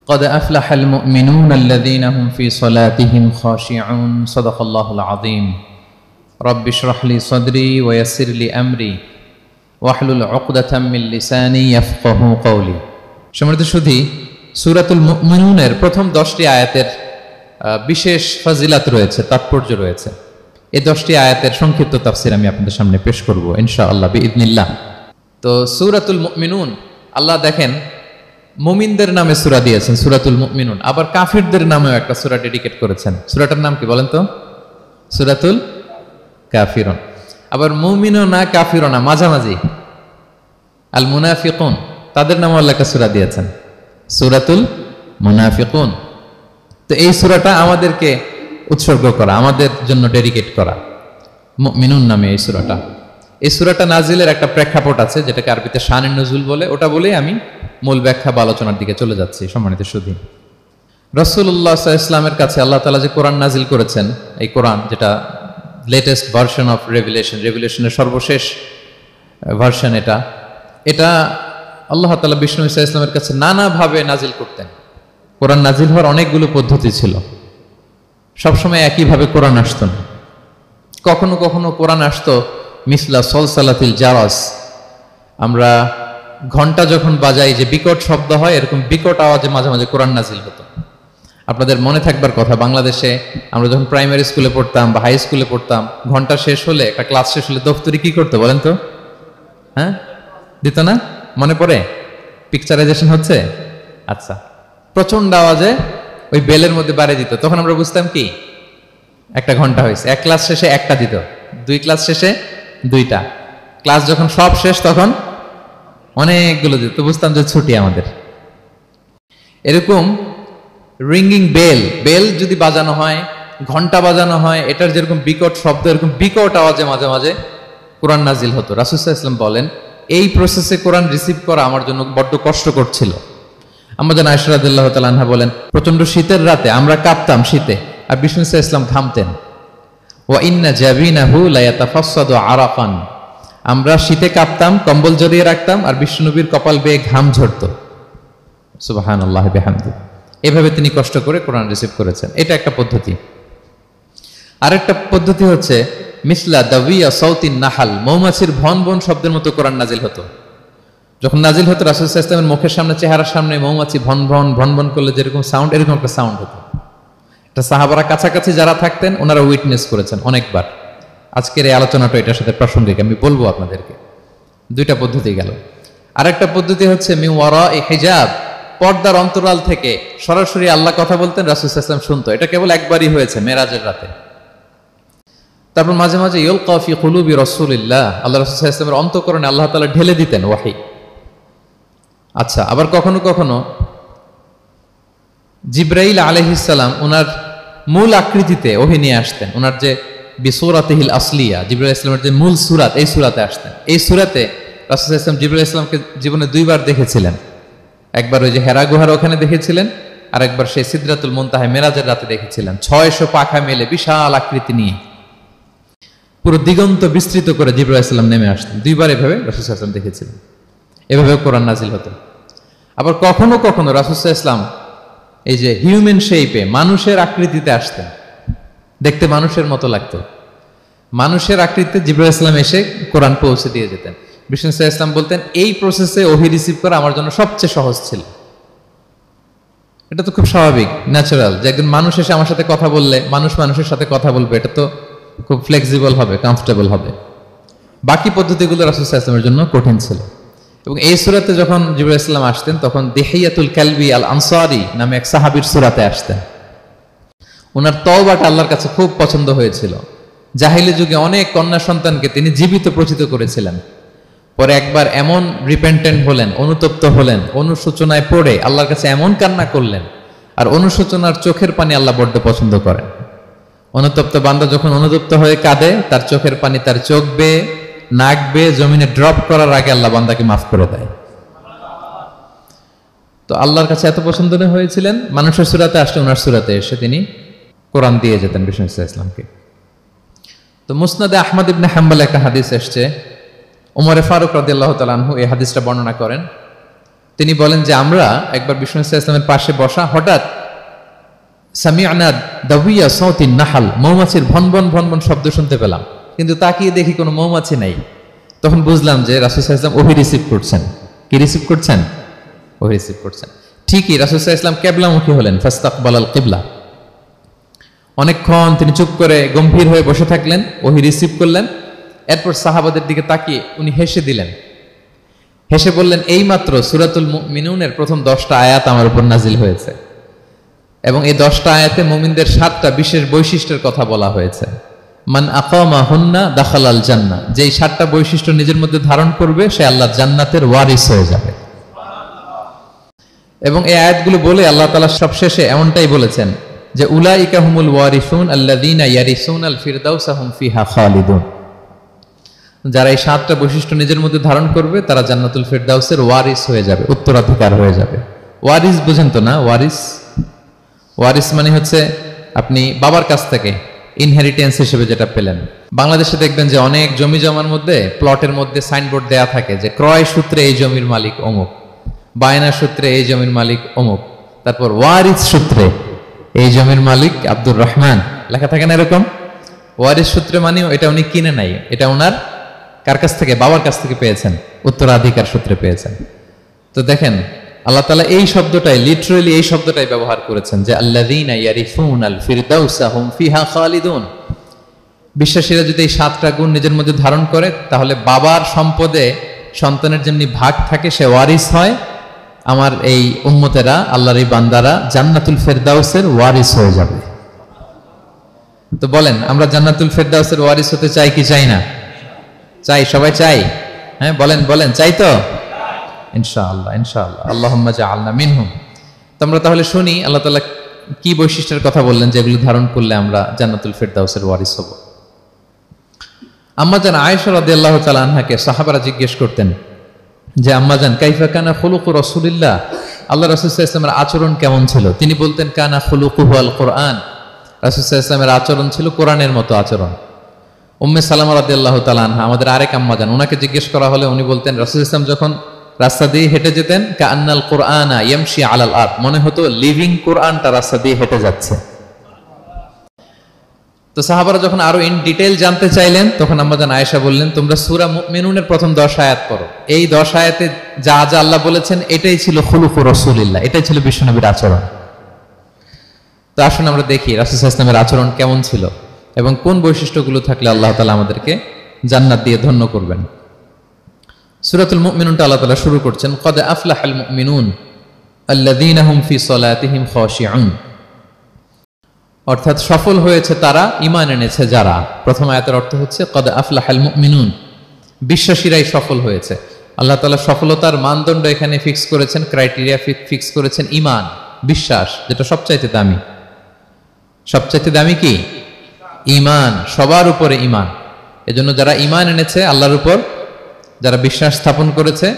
قد أفلح المؤمنون الذين هم في صلاتهم خاشعون صدق الله العظيم رب اشرح لي صدري ويسر لي أمري واحلل عقدة من لساني يفقهوا قولي সম্মানিত সুধী সূরাতুল মুমিনুনের প্রথম 10টি আয়াতের বিশেষ ফজিলত রয়েছে, তাৎপর্য রয়েছে। এই 10টি আয়াতের সংক্ষিপ্ত তাফসীর আমি আপনাদের সামনে পেশ করব ইনশাআল্লাহ বিইذنিল্লাহ। তো সূরাতুল মুমিনুন, আল্লাহ দেখেন মুমিনদের নামে সূরা দিয়েছেন সূরাতুল মুমিনুন, আবার কাফিরদের নামেও একটা সূরা ডেডিকেট করেছেন। সূরাটার নাম কি বলেন তো? সূরাতুল কাফিরুন। আবার মুমিনুন না কাফিরুন না, মাঝামাঝি আল মুনাফিকুন, তাদের নামে আল্লাহ একটা সূরা দিয়েছেন সূরাতুল মুনাফিকুন। তো এই সূরাটা আমাদেরকে উৎসর্গ করা, আমাদের জন্য ডেডিকেট করা, মুমিনুন নামে এই সূরাটা। এই সূরাটা নাজিলের একটা প্রেক্ষাপট আছে, যেটাকে আরবিতে শানে নুজুল বলে। ওটা বলেই আমি মূল ব্যাখ্যা বা আলোচনার দিকে চলে যাচ্ছি। সম্মানিত সুধী, রাসূলুল্লাহ সাল্লাল্লাহু আলাইহি ওয়াসাল্লামের কাছে আল্লাহ তাআলা যে কোরআন নাজিল করেছেন, এই কোরআন যেটা লেটেস্ট ভার্সন অফ রেভিলেশনের সর্বশেষ ভার্সন, এটা আল্লাহ তাআলা বিষ্ণু ঈসা ইসলামের কাছে নানাভাবে নাজিল করতেন। কোরআন নাজিল হওয়ার অনেকগুলো পদ্ধতি ছিল, সবসময় একইভাবে কোরআন আসতো না। কখনো কখনো কোরআন আসতো মিসলা সলসালাতিল জারাস, আমরা ঘন্টা যখন বাজাই যে বিকট শব্দ হয়, এরকম বিকট আওয়াজে মাঝে মাঝে কোরআন নাজিল হতো। আপনাদের মনে থাকবার কথা, বাংলাদেশে আমরা যখন প্রাইমারি স্কুলে পড়তাম বা হাই স্কুলে পড়তাম, ঘন্টা শেষ হলে, একটা ক্লাস শেষ হলে দফতরি কি করতো বলেন তো? হ্যাঁ, দিত না? মনে পড়ে? পিকচারাইজেশন হচ্ছে? আচ্ছা, প্রচন্ড আওয়াজে ওই বেলের মধ্যে বাড়ি দিত। তখন আমরা বুঝতাম কি একটা ঘন্টা হয়েছে। এক ক্লাস শেষে একটা দিত, 2 ক্লাস শেষে 2টা, ক্লাস যখন সব শেষ তখন অনেকগুলো দিত, বুঝতাম যে ছুটি আমাদের। এরকম রিঙ্গিং বেল যদি বাজানো হয়, ঘন্টা বাজানো হয়, এটার যেরকম বিকট শব্দ, এরকম বিকট আওয়াজে মাঝে মাঝে কোরআন নাজিল হতো। রাসূল সাল্লাল্লাহু আলাইহি ওয়াসাল্লাম বলেন, এই প্রসেসে কোরআন রিসিভ করা আমার জন্য বড্ড কষ্টকর ছিল। আম্মা জান আয়েশা রাদিয়াল্লাহু তাআলা আনহা বলেন, প্রচন্ড শীতের রাতে আমরা কাঁপতাম শীতে, আর বিষ্ণু সাল্লাল্লাহু আলাইহি ওয়াসাল্লাম ঘামতেন। ওয়া ইন্না জাবিনাহু লা ইয়াতাফাসসাদু আরাকান, আমরা শীতে কাঁপতাম, কম্বল জড়িয়ে রাখতাম, আর বিষ্ণুনবীর কপাল বেয়ে ঘাম ঝরতো। সুবহানাল্লাহি বিহামদিহি। এভাবে তিনি কষ্ট করে কোরআন রিসিভ করেছেন। এটা একটা পদ্ধতি। আরেকটা পদ্ধতি হচ্ছে মিসলা দাবিয়া সাউতিন নাহাল, মৌমাছির ভন ভন শব্দের মতো কোরআন নাজিল হতো। যখন নাজিল হতো, রাসূল সাল্লাল্লাহু আলাইহি ওয়াসাল্লামের মুখের সামনে, চেহারার সামনে মৌমাছি ভন ভন করলে যেরকম সাউন্ড, এরকম একটা সাউন্ড হতো। এটা সাহাবারা কাছাকাছি যারা থাকতেন ওনারা উইটনেস করেছেন অনেকবার। আজকের এই আলোচনাটা এটার সাথে প্রাসঙ্গিক, আমি বলবো আপনাদেরকে। 2টা পদ্ধতি গেল। আরেকটা পদ্ধতি হচ্ছে মিন ওয়ারাই হিজাব, পর্দার অন্তরাল থেকে সরাসরি আল্লাহ কথা বলতেন, রাসূল সাল্লাল্লাহু আলাইহি ওয়াসাল্লাম শুনতো। এটা কেবল একবারই হয়েছে, মেরাজের রাতে। তারপর মাঝে মাঝে ইউলকা ফি কুলুবি রাসূলিল্লাহ, আল্লাহ রাসূল সাল্লাল্লাহু আলাইহি ওয়াসাল্লামের অন্তঃকরণে আল্লাহ তাআলা ঢেলে দিতেন ওয়াহী। আচ্ছা, আবার কখনো কখনো জিবরাইল আলাইহিস সালাম ওনার মূল আকৃতিতে ওহী নিয়ে আসতেন। ওনার যে বিসূরাতিহিল আসলিয়া, জিবরাইল আলাইহিস সালামের যে মূল সূরাত, এই সূরাতে আসতেন। এই সূরাতে রাসূল সাল্লাল্লাহু আলাইহি ওয়াসাল্লাম জিবরাইল আলাইহিস সালামকে জীবনে 2বার দেখেছিলেন। একবার ওই যে হেরা গুহার ওখানে দেখেছিলেন, আর একবার সেই সিদরাতুল মুনতাহায় মেরাজের রাতে দেখেছিলেন। 600 পাখা মেলে বিশাল আকৃতি নিয়ে পুরো দিগন্ত বিস্তৃত করে জিবরাইল আলাইহিস সালাম নেমে আসতেন। 2বার এভাবে রাসূল সাল্লাল্লাহু আলাইহি ওয়াসাল্লাম দেখেছিলেন। এভাবে কোরআন নাজিল হতো। আবার কখনো কখনো রাসূল সাল্লাল্লাহু আলাইহি ওয়াসাল্লাম এই যে হিউম্যান শেপে, মানুষের আকৃতিতে আসতেন, দেখতে মানুষের মতো লাগতো। মানুষের আকৃতিতে জিবরাইল আলাইহিস সালাম এসে কোরআন পৌঁছে দিয়ে যেতেন। বিষ্ণু সাল্লাল্লাহু আলাইহি ওয়াসাল্লাম বলতেন, এই প্রসেসে ওহী রিসিভ করা আমার জন্য সবচেয়ে সহজ ছিল। এটা তো খুব স্বাভাবিক, ন্যাচারাল, যে একজন মানুষ এসে আমার সাথে কথা বললে, মানুষ মানুষের সাথে কথা বলবে, এটা তো খুব ফ্লেক্সিবল হবে, কমফোর্টেবল হবে। বাকি পদ্ধতিগুলো রাসূল সাল্লাল্লাহু আলাইহি ওয়াসাল্লামের জন্য কঠিন ছিল। এবং এই সূরাতে যখন জিবরাইল আলাইহিস সালাম আসতেন, তখন দিহিয়াতুল কালবি আল আনসারী নামে এক সাহাবীর সূরাতে আসতেন। ওনার তওবাটা আল্লাহর কাছে খুব পছন্দ হয়েছিল। জাহিলি যুগে অনেক কন্যা সন্তানকে তিনি জীবিত প্রচিত করেছিলেন। পরে একবার এমন রিপেন্টেন্ট হলেন, অনুতপ্ত হলেন, অনুশোচনায় পড়ে আল্লাহর কাছে এমন কান্না করলেন, আর অনুশোচনার চোখের পানি আল্লাহ বড্ড পছন্দ করেন। অনুতপ্ত বান্দা যখন অনুতপ্ত হয়ে কাঁদে, তার চোখের পানি তার চোখ বেয়ে, নাক বেয়ে জমিনে ড্রপ করার আগে আল্লাহ বান্দাকে মাফ করে দেয়। তো আল্লাহর কাছে এত পছন্দ হয়েছিলেন, মানুষের সূরাতে আসলে ওনার সূরাতে এসে তিনি কোরআন দিয়ে যেতেন বিষ্ণু সাল্লাল্লাহু আলাইহি ওয়াসাল্লামকে। তো মুসনাদে আহমদ ইবনে হাম্বল একটা হাদিস এসছে, ওমর ফারুক রাদিয়াল্লাহু তাআলা আনহু এই হাদিসটা বর্ণনা করেন। তিনি বলেন যে আমরা একবার বিষ্ণু ইসলামের পাশে বসা, হঠাৎ সামিআনা দাওয়িয়া সাউতিন নাহাল, মৌমাছির ভনভন ভনভন শব্দ শুনতে পেলাম, কিন্তু তাকিয়ে দেখি কোনো মৌমাছি নাই। তখন বুঝলাম যে রাসূল সাল্লাল্লাহু আলাইহি ওয়াসাল্লাম ওহী রিসিভ করছেন। কি রিসিভ করছেন? ওহী রিসিভ করছেন। ঠিকই রাসূল সাল্লাল্লাহু আলাইহি ওয়াসাল্লাম কিবলামুখী হলেন, ফাস্তাকবালাল কিবলা। অনেকক্ষণ তিনি চুপ করে গম্ভীর হয়ে বসে থাকলেন, ওহী রিসিভ করলেন। এরপর সাহাবাদের দিকে তাকিয়ে উনি হেসে দিলেন, হেসে বললেন, এইমাত্র সূরাতুল মুমিনুনের প্রথম 10টা আয়াত আমার উপর নাজিল হয়েছে, এবং এই 10টা আয়াতে মুমিনদের 7টা বিশেষ বৈশিষ্ট্যের কথা বলা হয়েছে। মান আকামা হুন্না দাখালাল জান্নাহ, যেই 7টা বৈশিষ্ট্য নিজের মধ্যে ধারণ করবে সে আল্লাহর জান্নাতের ওয়ারিস হয়ে যাবে। এবং এই আয়াতগুলো বলে আল্লাহ তাআলা সবশেষে এমনটাই বলেছেন যে উলাইকা হুমুল ওয়ারিসুন আল্লাযীনা ইয়ারিসুনাল ফিরদাউসা হুম ফিহা খালিদুন, যারা এই 7টা বৈশিষ্ট্য নিজের মধ্যে ধারণ করবে তারা জান্নাতুল ফিরদাউসের ওয়ারিস হয়ে যাবে, উত্তরাধিকার হয়ে যাবে। ওয়ারিস বুঝেন তো না? ওয়ারিস, ওয়ারিস মানে হচ্ছে আপনি বাবার কাছ থেকে ইনহেরিটেন্স হিসেবে যেটা পেলেন। বাংলাদেশে দেখবেন যে অনেক জমি জমার মধ্যে প্লটের মধ্যে সাইনবোর্ড দেয়া থাকে যে ক্রয় সূত্রে এই জমির মালিক অমুক, বায়না সূত্রে এই জমির মালিক অমুক, তারপর ওয়ারিস সূত্রে এই জমির মালিক আব্দুর রহমান লেখা থাকে না এরকম। ওয়ারিস সূত্রে মানে এটা উনি কিনে নাই, এটা ওনার কার কাছ থেকে? বাবার কাছ থেকে পেয়েছেন, উত্তরাধিকার সূত্রে পেয়েছেন। তো দেখেন আল্লাহ তাআলা এই শব্দটাই, লিটারালি এই শব্দটাই ব্যবহার করেছেন যে আল্লাযীনা ইয়ারিফুনাল ফিরদাউসা হুম ফিহা খালিদুন। বিশ্বাসীরা যদি এই 7টা গুণ নিজের মধ্যে ধারণ করে তাহলে বাবার সম্পদে সন্তানের যেমনি ভাগ থাকে সে ওয়ারিস হয়, আমার এই উম্মতেরা, আল্লাহর এই বান্দারা জান্নাতুল ফিরদাউসের ওয়ারিস হয়ে যাবে। তো বলেন আমরা জান্নাতুল ফিরদাউসের ওয়ারিস হতে চাই কি চাই না? চাই, সবাই চাই। হ্যাঁ বলেন বলেন, চাই তো? ইনশাআল্লাহ ইনশাআল্লাহ, আল্লাহুম্মা জাআলনা মিনহুম। তোমরা তাহলে শুনি আল্লাহ তাআলা কি বৈশিষ্ট্যের কথা বললেন যেগুলো ধারণ করলে আমরা জান্নাতুল ফিরদাউসের ওয়ারিস হব। আম্মাজান আয়েশা রাদিয়াল্লাহু তাআলা আনহাকে সাহাবারা জিজ্ঞেস করতেন যে আম্মাজান কাইফা কানা খুলুকু রাসূলিল্লাহ, আল্লাহ রাসূল সাল্লাল্লাহু আলাইহি ওয়াসাল্লামের আচরণ কেমন ছিল? তিনি বলতেন কানা খুলুকুহু আল কুরআন, রাসূল সাল্লাল্লাহু আলাইহি ওয়াসাল্লামের আচরণ ছিল কোরআনের মতো আচরণ। উম্মে সালামা রাদিয়াল্লাহু তাআলা আনহা আমাদের আরেক আম্মাজান, ওনাকে জিজ্ঞেস করা হলে উনি বলতেন রাসূল সাল্লাল্লাহু আলাইহি ওয়াসাল্লাম যখন রাস্তা দিয়ে হেঁটে যেতেন কাআন্নাল কুরআনা ইয়ামশি আলাল আরদ, মনে হতো লিভিং কোরআনটা রাস্তা দিয়ে হেঁটে যাচ্ছে। তো সাহাবারা যখন আরো ইন ডিটেইল জানতে চাইলেন তখন আম্মাজান আয়েশা বললেন তোমরা সূরা মুমিনুনের প্রথম 10 আয়াত পড়ো, এই 10 আয়াতে যা যা আল্লাহ বলেছেন এটাই ছিল খুলুকু রাসূলিল্লাহ, এটাই ছিল বিশ্বনবীর আচরণ। তো আসুন আমরা দেখি রাসূল সাল্লাল্লাহু আলাইহি ওয়াসাল্লামের আচরণ কেমন ছিল এবং কোন বৈশিষ্ট্যগুলো থাকলে আল্লাহ তাআলা আমাদেরকে জান্নাত দিয়ে ধন্য করবেন। সূরাতুল মুমিনুনটা আল্লাহ তাআলা শুরু করছেন ক্বাদ আফলাহাল মুমিনুন আল্লাযীনা হুম ফি সলাতিহিম খাশিউন, অর্থাৎ সফল হয়েছে তারা, ঈমান এনেছে যারা। প্রথম আয়াতের অর্থ হচ্ছে ক্বাদ আফলাহাল মুমিনুন, বিশ্বাসীরাই সফল হয়েছে। আল্লাহ তাআলা সফলতার মানদণ্ড এখানে ফিক্স করেছেন, ক্রাইটেরিয়া ফিক্স করেছেন ঈমান, বিশ্বাস, যেটা সবচাইতে দামি। সবচাইতে দামি কি? ঈমান, সবার উপরে ঈমান। এজন্য যারা ঈমান এনেছে আল্লাহর উপর, যারা বিশ্বাস স্থাপন করেছে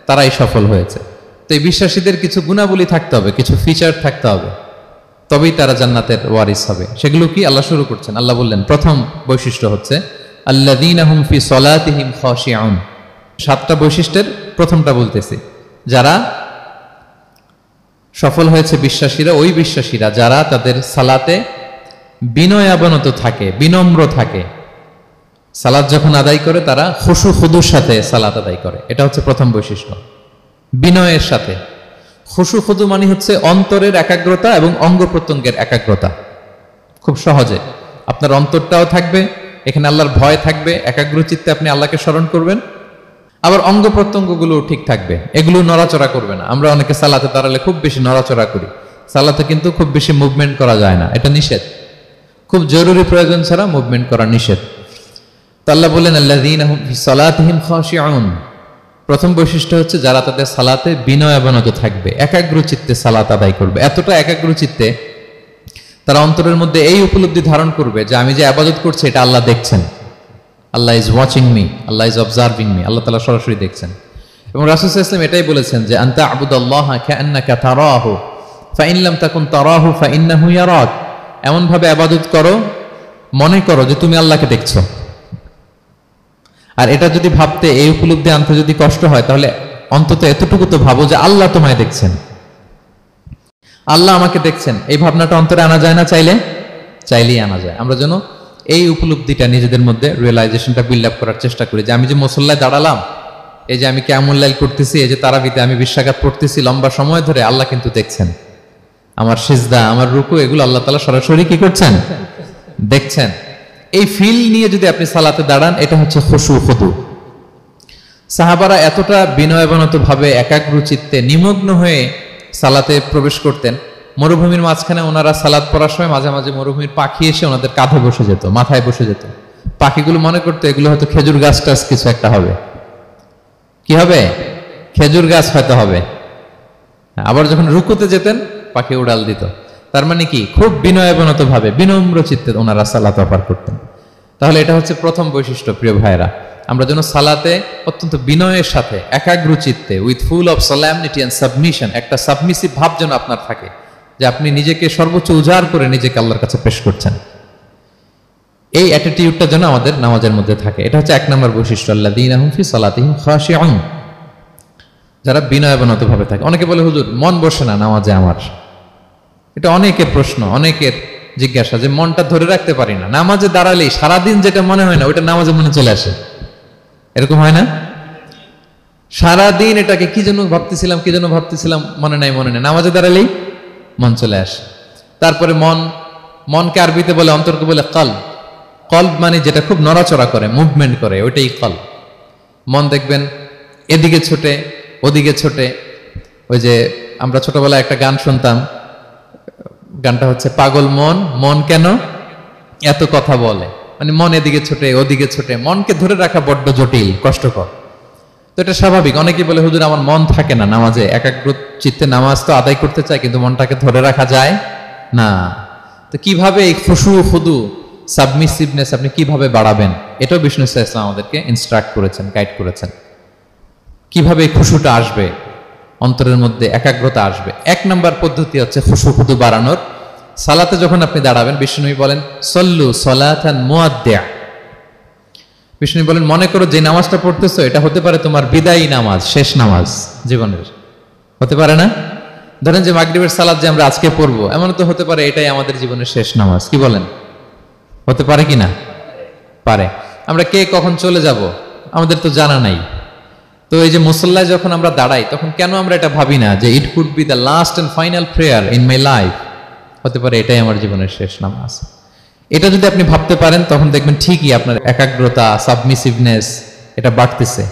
তারাই সফল হয়েছে। তো এই বিশ্বাসীদের কিছু গুণাবলী থাকতে হবে, কিছু ফিচার থাকতে হবে, তবেই তারা জান্নাতের ওয়ারিস হবে। সেগুলো কি আল্লাহ শুরু করছেন। আল্লাহ বললেন প্রথম বৈশিষ্ট্য হচ্ছে আল্লাযীনা হুম ফি সলাতিহিম খাশিউন। 7টা বৈশিষ্ট্যের প্রথমটা বলতেছি, যারা সফল হয়েছে বিশ্বাসীরা, ওই বিশ্বাসীরা যারা তাদের সালাতে বিনয়াবনত থাকে, বিনম্র থাকে। সালাত যখন আদায় করে তারা খুশু খুদুর সাথে সালাত আদায় করে, এটা হচ্ছে প্রথম বৈশিষ্ট্য, বিনয়ের সাথে। খুশু খুদু মানে হচ্ছে অন্তরের একাগ্রতা এবং অঙ্গ প্রত্যঙ্গের একাগ্রতা। খুব সহজে আপনার অন্তরটাও থাকবে, এখানে আল্লাহর ভয় থাকবে, একাগ্র চিত্তে আপনি আল্লাহকে স্মরণ করবেন, আবার অঙ্গ প্রত্যঙ্গগুলো ঠিক থাকবে, এগুলো নড়াচড়া করবে না। আমরা অনেকে সালাতে দাঁড়ালে খুব বেশি নড়াচড়া করি, সালাতে কিন্তু খুব বেশি মুভমেন্ট করা যায় না, এটা নিষেধ। খুব জরুরি প্রয়োজন ছাড়া মুভমেন্ট করা নিষেধ। আল্লাহ বলেন আল্লাযীনা হুম ফি সলাতিহিম খাশিউন, প্রথম বৈশিষ্ট্য হচ্ছে যারা তাদের সালাতে বিনয়াবনত থাকবে, একাগ্র চিত্তে সালাত আদায় করবে। এতটা একাগ্র চিত্তে তারা অন্তরের মধ্যে এই উপলব্ধি ধারণ করবে যে আমি যে ইবাদত করছি এটা আল্লাহ দেখছেন, Allah is watching me, Allah is observing me, Allah তাআলা সরাসরি দেখছেন। এবং রাসূল সাল্লাল্লাহু আলাইহি ওয়াসাল্লাম এটাই বলেছেন যে আনতা আবুদাল্লাহা কাআন্নাকা তারাহু ফাইন লাম তাকুন তারাহু ফাইন্নাহু ইয়ারাক, এমন ভাবে ইবাদত করো মনে করো যে তুমি আল্লাহকে দেখছো। আর এটা যদি ভাবতে, এই উপলব্ধি আনতে যদি কষ্ট হয় তাহলে অন্তত এতটুকু তো ভাবো যে আল্লাহ তোমায় দেখছেন, আল্লাহ আমাকে দেখছেন। এই ভাবনাটা অন্তরে আনা যায় না? চাইলেই আনা যায়। আমরা যেন এই উপলব্ধিটা নিজেদের মধ্যে রিয়েলাইজেশনটা বিল্ড আপ করার চেষ্টা করি যে আমি যে মুসল্লায় দাঁড়ালাম, এই যে আমি কিয়ামুল লাইল করতেছি, এই যে তারাবিতে আমি বিশ্বঘাত পড়তেছি লম্বা সময় ধরে, আল্লাহ কিন্তু দেখছেন। আমার সিজদা, আমার রুকু, এগুলো আল্লাহ তাআলা সরাসরি কি করছেন? দেখছেন। এই ফিল নিয়ে যদি আপনি সালাতে দাঁড়ান, এটা হচ্ছে খুশু খুদু। সাহাবারা এতটা বিনয়বনত ভাবে একাগ্র চিত্তে নিমগ্ন হয়ে সালাতে প্রবেশ করতেন, মরুভূমির মাঝখানে ওনারা সালাত পড়ার সময় মাঝে মাঝে মরুভূমির পাখি এসে ওনাদের কাঁধে বসে যেত, মাথায় বসে যেত। পাখিগুলো মনে করতো এগুলো হয়তো খেজুর গাছ টাছ কিছু একটা হবে। কি হবে? খেজুর গাছ হয়তো হবে। আবার যখন রুকুতে যেতেন পাখি উড়াল দিত। তার মানে কি, খুব বিনয়বনত ভাবে বিনম্র চিত্তে ওনারা সালাত পার করতেন। তাহলে এটা হচ্ছে প্রথম বৈশিষ্ট্য। প্রিয় ভাইরা, আমরা যেন সালাতে অত্যন্ত বিনয়ের সাথে একাগ্র চিত্তে, with full of solemnity and submission, একটা সাবমিসিভ ভাব যেন আপনার থাকে, যে আপনি নিজেকে সর্বোচ্চ উজাড় করে নিজেকে আল্লাহর কাছে পেশ করছেন। এই অ্যাটিটিউডটা যেন আমাদের নামাজের মধ্যে থাকে। এটা হচ্ছে 1 নম্বর বৈশিষ্ট্য, আল্লাযীনা হুম ফি সালাতিহিম খাশিউন, যারা বিনয়বনত ভাবে থাকে। অনেকে বলে, হুজুর মন বসে না নামাজে আমার। এটা অনেকের প্রশ্ন, অনেকের জিজ্ঞাসা, যে মনটা ধরে রাখতে পারি না, নামাজে দাঁড়ালেই সারাদিন যেটা মনে হয় না ওইটা নামাজে মনে চলে আসে। এরকম হয় না? সারাদিন এটাকে কি যেন ভাবতেছিলাম মনে নাই, নামাজে দাঁড়ালেই মন চলে আসে। তারপরে মনকে আরবিতে বলে, অন্তরকে বলে কলব। কলব মানে যেটা খুব নড়াচড়া করে, মুভমেন্ট করে, ওইটাই কলব। মন দেখবেন এদিকে ছোটে ওদিকে ছোটে। ওই যে আমরা ছোটবেলায় একটা গান শুনতাম, গানটা হচ্ছে পাগল মন, মন কেন এত কথা বলে। মানে মন এদিকে ছোটে ওদিকে ছোটে, মনকে ধরে রাখা বড্ড জটিল, কষ্টকর। তো এটা স্বাভাবিক। অনেকেই বলে, হুজুর আমার মন থাকে না নামাজে, একাগ্র চিত্তে নামাজ তো আদায় করতে চাই কিন্তু মনটাকে ধরে রাখা যায় না। তো কিভাবে এই খুশু খুদু সাবমিসিভনেস আপনি কিভাবে বাড়াবেন, এটাও বিষ্ণু ইসলাম আমাদেরকে ইনস্ট্রাক্ট করেছেন, গাইড করেছেন। কিভাবে এই খুশুটা আসবে, অন্তরের মধ্যে একাগ্রতা আসবে। 1 নম্বর পদ্ধতি হচ্ছে খুশু খুদু বাড়ানোর। সালাতে যখন আপনি দাঁড়াবেন, বিষ্ণু বলেন সল্লু সলাতান মুআদ্দিয়া। বিষ্ণু বলেন, মনে করো যে নামাজটা পড়তেছো এটা হতে পারে তোমার বিদায়ী নামাজ, শেষ নামাজ জীবনের। হতে পারে না? ধরেন যে মাগরিবের সালাত যে আমরা আজকে পড়বো, এমন তো হতে পারে এটাই আমাদের জীবনের শেষ নামাজ। কি বলেন? হতে পারে কি না? পারে। আমরা কে কখন চলে যাব আমাদের তো জানা নাই। তো এই যে মুসল্লায় যখন আমরা দাঁড়াই, তখন কেন আমরা এটা ভাবি না যে it could be the last and final prayer in my life? হতে পারে এটাই আমার জীবনের শেষ নামাজ। এটা যদি আপনি ভাবতে পারেন, তখন দেখবেন ঠিকই আপনার একাগ্রতা, সাবমিসিভনেস এটা বাড়তেছে।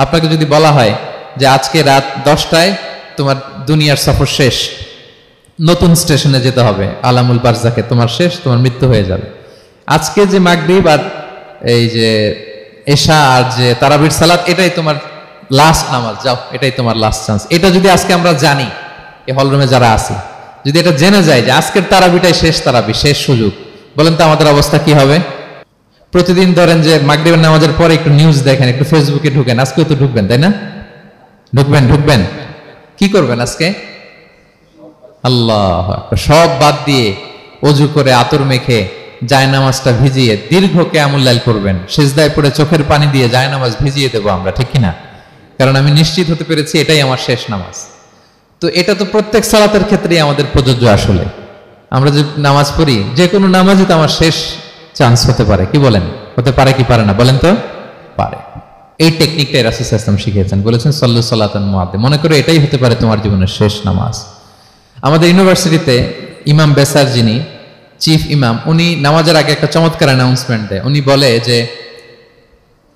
আপনাকে যদি বলা হয় যে আজকে রাত 10টায় তোমার দুনিয়ার সফর শেষ, নতুন স্টেশনে যেতে হবে, আলামুল বারজাকে, তোমার শেষ, তোমার মৃত্যু হয়ে যাবে। আজকে যে মাগরিব আর এই যে এশা আর যে তারাবির সালাত, এটাই তোমার লাস্ট নামাজ, যাও এটাই তোমার লাস্ট চান্স। এটা যদি আজকে আমরা জানি, এই হলরুমে যারা আছি, যদি এটা জেনে যায় যে আজকের তারাবিটাই শেষ তারাবি, শেষ সুযোগ, বলেন তো আমাদের অবস্থা কি হবে? প্রতিদিন ধরেন যে মাগরিবের নামাজের পরে একটু নিউজ দেখেন, একটু ফেসবুকে ঢুকেন, আজকেও তো ঢুকবেন তাই না? ঢুকবেন। কি করবেন আজকে? আল্লাহ, সব বাদ দিয়ে অজু করে আতর মেখে জায়নামাজটা ভিজিয়ে দীর্ঘ কিয়ামুল লাইল করবেন। সিজদায় পড়ে চোখের পানি দিয়ে জায়নামাজ ভিজিয়ে দেবো আমরা, ঠিক কিনা? কারণ আমি নিশ্চিত হতে পেরেছি এটাই আমার শেষ নামাজ। তো এটা তো প্রত্যেক সালাতের ক্ষেত্রেই আমাদের প্রযোজ্য। আসলে আমরা যে নামাজ পড়ি, যে কোনো নামাজই তো আমার শেষ চান্স হতে পারে। কি বলেন? হতে পারে কি পারে না? বলেন তো। পারে। এই টেকনিকটাই রাসূল সাল্লাল্লাহু আলাইহি ওয়াসাল্লাম শিখিয়েছেন, বলেছেন সল্লু সালাতান মুআদ্দিয়া। মনে করো এটাই হতে পারে তোমার জীবনের শেষ নামাজ। আমাদের ইউনিভার্সিটিতে ইমাম বেসার, যিনি চিফ ইমাম, উনি নামাজের আগে একটা চমৎকার অ্যানাউন্সমেন্ট দেয়। উনি বলে যে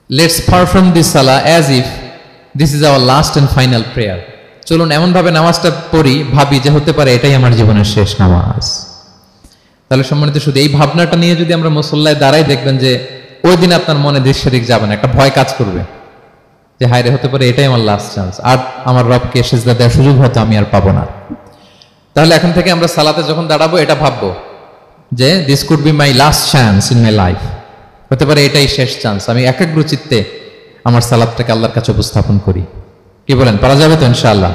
লেটস পারফর্ম দিস সালাহ as if this is our last and final prayer. চলুন এমন ভাবে নামাজটা পড়ি, ভাবি যে হতে পারে এটাই আমার জীবনের শেষ নামাজ। তাহলে সম্মানিত, শুধু এই ভাবনাটা নিয়ে যদি আমরা মুসল্লায় দাঁড়াই, দেখবেন যে ওই দিন আপনার মনে দিক যাবে না, একটা ভয় কাজ করবে যে হায়রে, হতে পারে এটাই আমার লাস্ট চান্স, আর আমার রবকে সিজদা দেওয়ার সুযোগ হয়তো আমি আর পাবো না। তাহলে এখন থেকে আমরা সালাতে যখন দাঁড়াবো এটা ভাববো যে this could be my last chance in my life. হতে পারে এটাই শেষ চান্স, আমি একাগ্র চিত্তে আমার সালাতটাকে আল্লাহর কাছে উপস্থাপন করি। কি বলেন, পারা যাবে তো ইনশাআল্লাহ?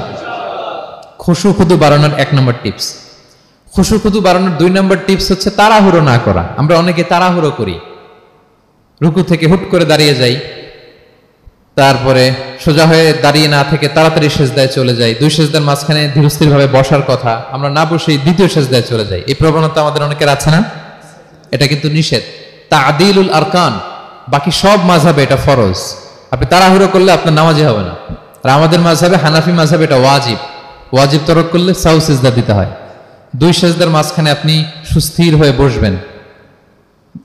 খুশু খুদু বাড়ানোর 1 নম্বর টিপস। খুশু খুদু বাড়ানোর 2 নম্বর টিপস হচ্ছে তাড়াহুড়ো না করা। আমরা অনেকে তাড়াহুড়ো করি, রুকু থেকে হুট করে দাঁড়িয়ে যাই, তারপরে সোজা হয়ে দাঁড়িয়ে না থেকে তাড়াতাড়ি সেজদায় চলে যাই, দুই সেজদার মাঝখানে ধীরস্থির ভাবে বসার কথা, আমরা না বসেই দ্বিতীয় সেজদায় চলে যাই। এই প্রবণতা আমাদের অনেকের আছে না? এটা কিন্তু নিষেধ। তা'দিলুল আরকান, বাকি সব মাযহাবে এটা ফরজ। আপনি তাড়াহুড়ো করলে আপনার নামাজই হবে না। আর আমাদের মাযহাবে, হানাফি মাযহাবে এটা ওয়াজিব। ওয়াজিব তরক করলে সাউ সিজদা দিতে হয়। দুই সেজদার মাঝখানে আপনি সুস্থির হয়ে বসবেন।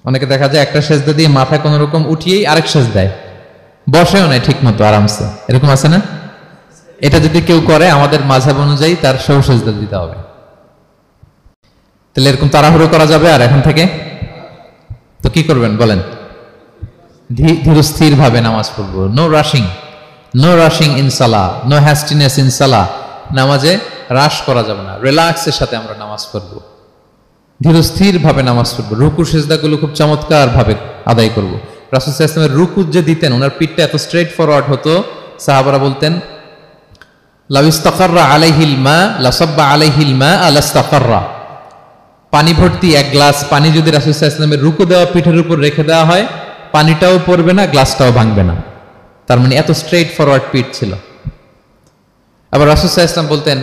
অনেকে দেখা যায় একটা সেজদা দিয়ে মাথা কোনো রকম উঠিয়েই আরেক সেজদায় বসেও নাই ঠিক মতো আরামসে, এরকম আছে না? এটা যদি কেউ করে আমাদের মাযহাব অনুযায়ী তার সাউ সিজদা দিতে হবে। তাহলে এরকম তাড়াহুড়ো করা যাবে? আর এখন থেকে তো কি করবেন বলেন? ধীরস্থির ভাবে নামাজ পড়বো। No rushing, no rushing in salah, no hastiness in salah. নামাজে রাশ করা যাবে না, রিল্যাক্সের সাথে আমরা নামাজ পড়বো, ধীরস্থির ভাবে নামাজ পড়বো। রুকু সিজদাগুলো খুব চমৎকার ভাবে আদায় করব। রাসূল সাল্লাল্লাহু আলাইহি ওয়াসাল্লামের রুকু যে দিতেন, ওনার পিঠটা এত স্ট্রেট ফরওয়ার্ড হতো, সাহাবারা বলতেন লাউ ইস্তাকাররা আলাইহিল মা লাসাব্বা আলাইহিল মা আলাস্তাকাররা। পানি ভর্তি এক গ্লাস পানি যদি রাসূল সাল্লাল্লাহু আলাইহি ওয়াসাল্লামের রুকু দেওয়া পিঠের উপর রেখে দেওয়া হয়, পানিটাও পড়বে না, গ্লাসটাও ভাঙবে না। তার মানে এত স্ট্রেট ফরওয়ার্ড পিঠ ছিল। আবার রাসূল সাল্লাল্লাহু আলাইহি ওয়াসাল্লাম বলতেন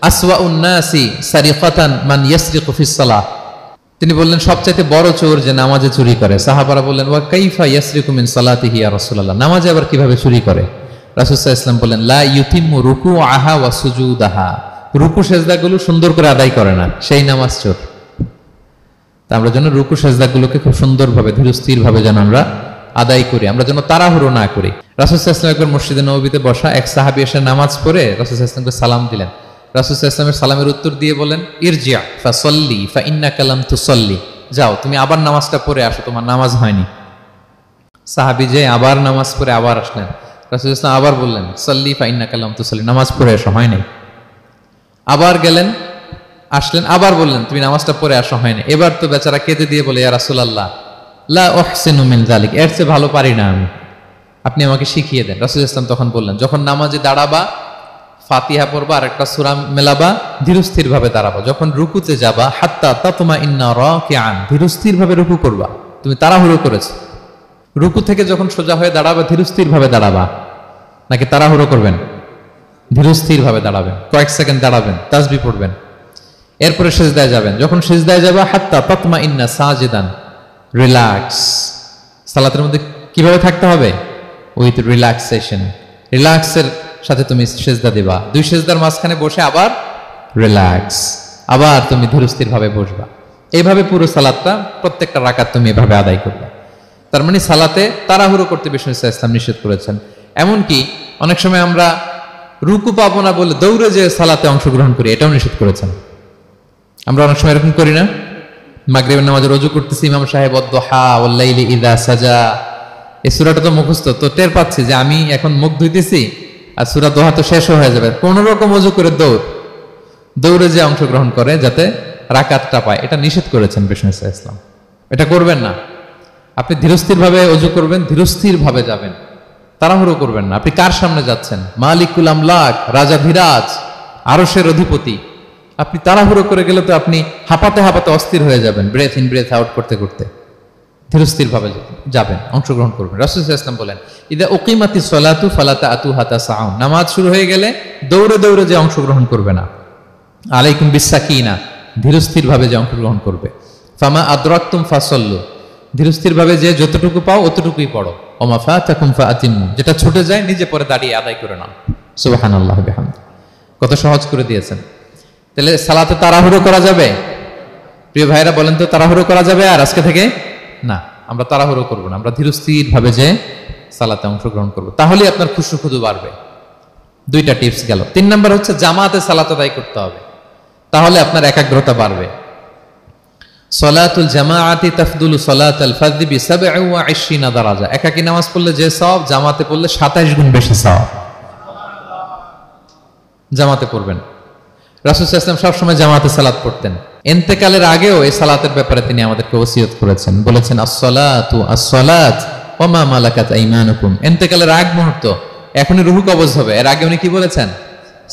আসওয়াউন নাসি সারিকাতান মান ইয়াসরিকু ফিস সালাহ। তিনি বললেন সবচাইতে বড় চোর যে নামাজে চুরি করে। সাহাবারা বললেন ওয়া কাইফা ইয়াসরিকু মিন সালাতিহি ইয়া রাসূলুল্লাহ, নামাজে আবার কিভাবে চুরি করে? রাসূল সাল্লাল্লাহু আলাইহি ওয়াসাল্লাম বললেন লা ইউতিম্মু রুকুআহা ওয়া সুজুদাহা, রুকু সেজদাগুলো সুন্দর করে আদায় করে না, সেই নামাজ চোর। তা আমরা যেন রুকু সেজদাগুলোকে খুব সুন্দরভাবে ধীরস্থির ভাবে যেন আমরা আদায় করি, আমরা যেন তাড়াহুড়ো না করি। রাসূল সাল্লাল্লাহু আলাইহি ওয়াসাল্লাম একবার মসজিদে নববীতে বসা, এক সাহাবী এসে নামাজ পড়ে রাসূল সাল্লাল্লাহু আলাইহি ওয়াসাল্লামকে সালাম দিলেন। রাসূল সাল্লাল্লাহু আলাইহি ওয়াসাল্লামের সালামের উত্তর দিয়ে বলেন ইরজিআ ফাসাল্লি ফাইন্নাকা লাম তুসাল্লি, যাও তুমি আবার নামাজটা পড়ে আসো, তোমার নামাজ হয়নি। সাহাবী যে আবার নামাজ পড়ে আবার আসলেন, রাসূল সাল্লাল্লাহু আলাইহি ওয়াসাল্লাম আবার বললেন সাল্লি ফাইন্নাকা লাম তুসাল্লি, নামাজ পড়ে আসো, হয় নাই। আবার গেলেন, আসলেন, আবার বললেন তুমি নামাজটা পড়ে আসো, হয়নি। এবার তো বেচারা কেঁদে দিয়ে বলে ইয়া রাসূলুল্লাহ লা উহসিনু মিন যালিক, এর চেয়ে ভালো পারি না আমি, আপনি আমাকে শিখিয়ে দেন। রাসূল সাল্লাল্লাহু আলাইহি ওয়াসাল্লাম তখন বললেন যখন নামাজে দাঁড়াবা ফাতিহা পড়বা আর একটা সূরা মেলাবা, ধীরস্থির ভাবে দাঁড়াবা। যখন রুকুতে যাবা হাত্তা তাতমাইন্না রাকিআন, ধীরস্থির ভাবে রুকু করবা। তুমি তাড়াহুড়ো করেছো, রুকু থেকে যখন সোজা হয়ে দাঁড়াবা ধীরস্থির ভাবে দাঁড়াবা, নাকি তাড়াহুড়ো করবেন? ধীরস্থির ভাবে দাঁড়াবেন, কয়েক সেকেন্ড দাঁড়াবেন, তাসবিহ পড়বেন, এরপরে সিজদায় যাবেন। যখন সিজদায় যাবা হাত্তা তাতমাইন্না সাজিদান, রিল্যাক্স। সালাতের মধ্যে কিভাবে থাকতে হবে? উইথ রিল্যাক্সেশন, রিল্যাক্সের সাথে তুমি সিজদা দিবা। দুই সিজদার মাঝখানে বসে আবার রিল্যাক্স, আবার তুমি ধীরস্থির ভাবে বসবা। এইভাবে পুরো সালাতটা প্রত্যেকটা রাকাত তুমি এভাবে আদায় করবে। তার মানে সালাতে তাড়াহুড়ো করতে বিষ্ণু ইসলাম নিষেধ করেছেন। এমনকি অনেক সময় আমরা রুকু পাবো না বলে দৌড়ে যে সালাতে অংশগ্রহণ করি, এটাও নিষেধ করেছেন। আমরা অনেক সময় এরকম করি না? মাগরিবের নামাজের ওযু করতেছি, ইমাম সাহেব ওয়াদ-দুহা ওয়াল-লাইলি ইযা সাজা, এই সূরাটা তো মুখস্থ, তো টের পাচ্ছি যে আমি এখন মুখ ধুইতেছি আর সূরা দোহা তো শেষ হয়ে যাবে, কোন রকম ওযু করে দৌড়ে যে অংশগ্রহণ করে যাতে রাকাতটা পায়, এটা নিষেধ করেছেন বিষ্ণু ইসলাম। এটা করবেন না। আপনি ধীরস্থির ভাবে ওযু করবেন, ধীরস্থির ভাবে যাবেন, তাড়াহুড়ো করবেন না। আপনি কার সামনে যাচ্ছেন? মালিকুল আমলাক, রাজাধিরাজ, আরশের অধিপতি। আপনি তাড়াহুড়ো করে গেলে তো আপনি হাঁপাতে হাঁপাতে অস্থির হয়ে যাবেন, ব্রেথ ইন ব্রেথ আউট করতে করতে। ধীরস্থির ভাবে যাবেন, অংশগ্রহণ করবেন। রাসূল সাল্লাল্লাহু আলাইহি ওয়াসাল্লাম বলেন ইদা উকিমাতিস সালাতু ফালা তা'তুহা তাসআউন, নামাজ শুরু হয়ে গেলে দৌড়ে দৌড়ে যে অংশগ্রহণ করবে না। আলাইকুম বিসাকিনা, ধীরস্থির ভাবে যে অংশগ্রহণ করবে। ফামা আদরাকতুম ফাসাল্লু, ধীরস্থির ভাবে যে যতটুকু পাও অতটুকুই পড়ো। ওমা ফাতাকুম ফাআতিমু, যেটা ছুটে যায় নিজে পরে দাঁড়িয়ে আদায় করে নাও। সুবহানাল্লাহ বিহামদি, কত সহজ করে দিয়েছেন। তাহলে সালাতে তাড়াহুড়ো করা যাবে? প্রিয় ভাইরা বলেন তো, তাড়াহুড়ো করা যাবে আর আজকে থেকে? না, আমরা তাড়াহুড়ো করবো না, আমরা ধীরস্থির ভাবে যে সালাতে অংশগ্রহণ করবো, তাহলে আপনার খুশু বাড়বে। দুইটা টিপস গেল। 3 নাম্বার হচ্ছে জামাতে সালাত আদায় করতে হবে, তাহলে আপনার একাগ্রতা বাড়বে। সলাতুল জামাআতি তাফদুলু সলাতাল ফাযি বি27 দারাজা, একাকী নামাজ পড়লে যে সওয়াব, জামাতে পড়লে 27 গুণ বেশি সওয়াব। জামাতে পড়বেন। রাসূল সাল্লাল্লাহু আলাইহি ওয়াসাল্লাম সবসময় জামাতে সালাত পড়তেন। ইন্তেকালের আগেও এই সালাতের ব্যাপারে তিনি আমাদেরকে ওসিয়ত করেছেন, বলেছেন আসসালাতু আসসালাত ওয়া মা মালাকাত আইমানুকুম। ইন্তেকালের আগ মুহূর্ত, এখনই রূহ কবজ হবে, এর আগে উনি কি বলেছেন?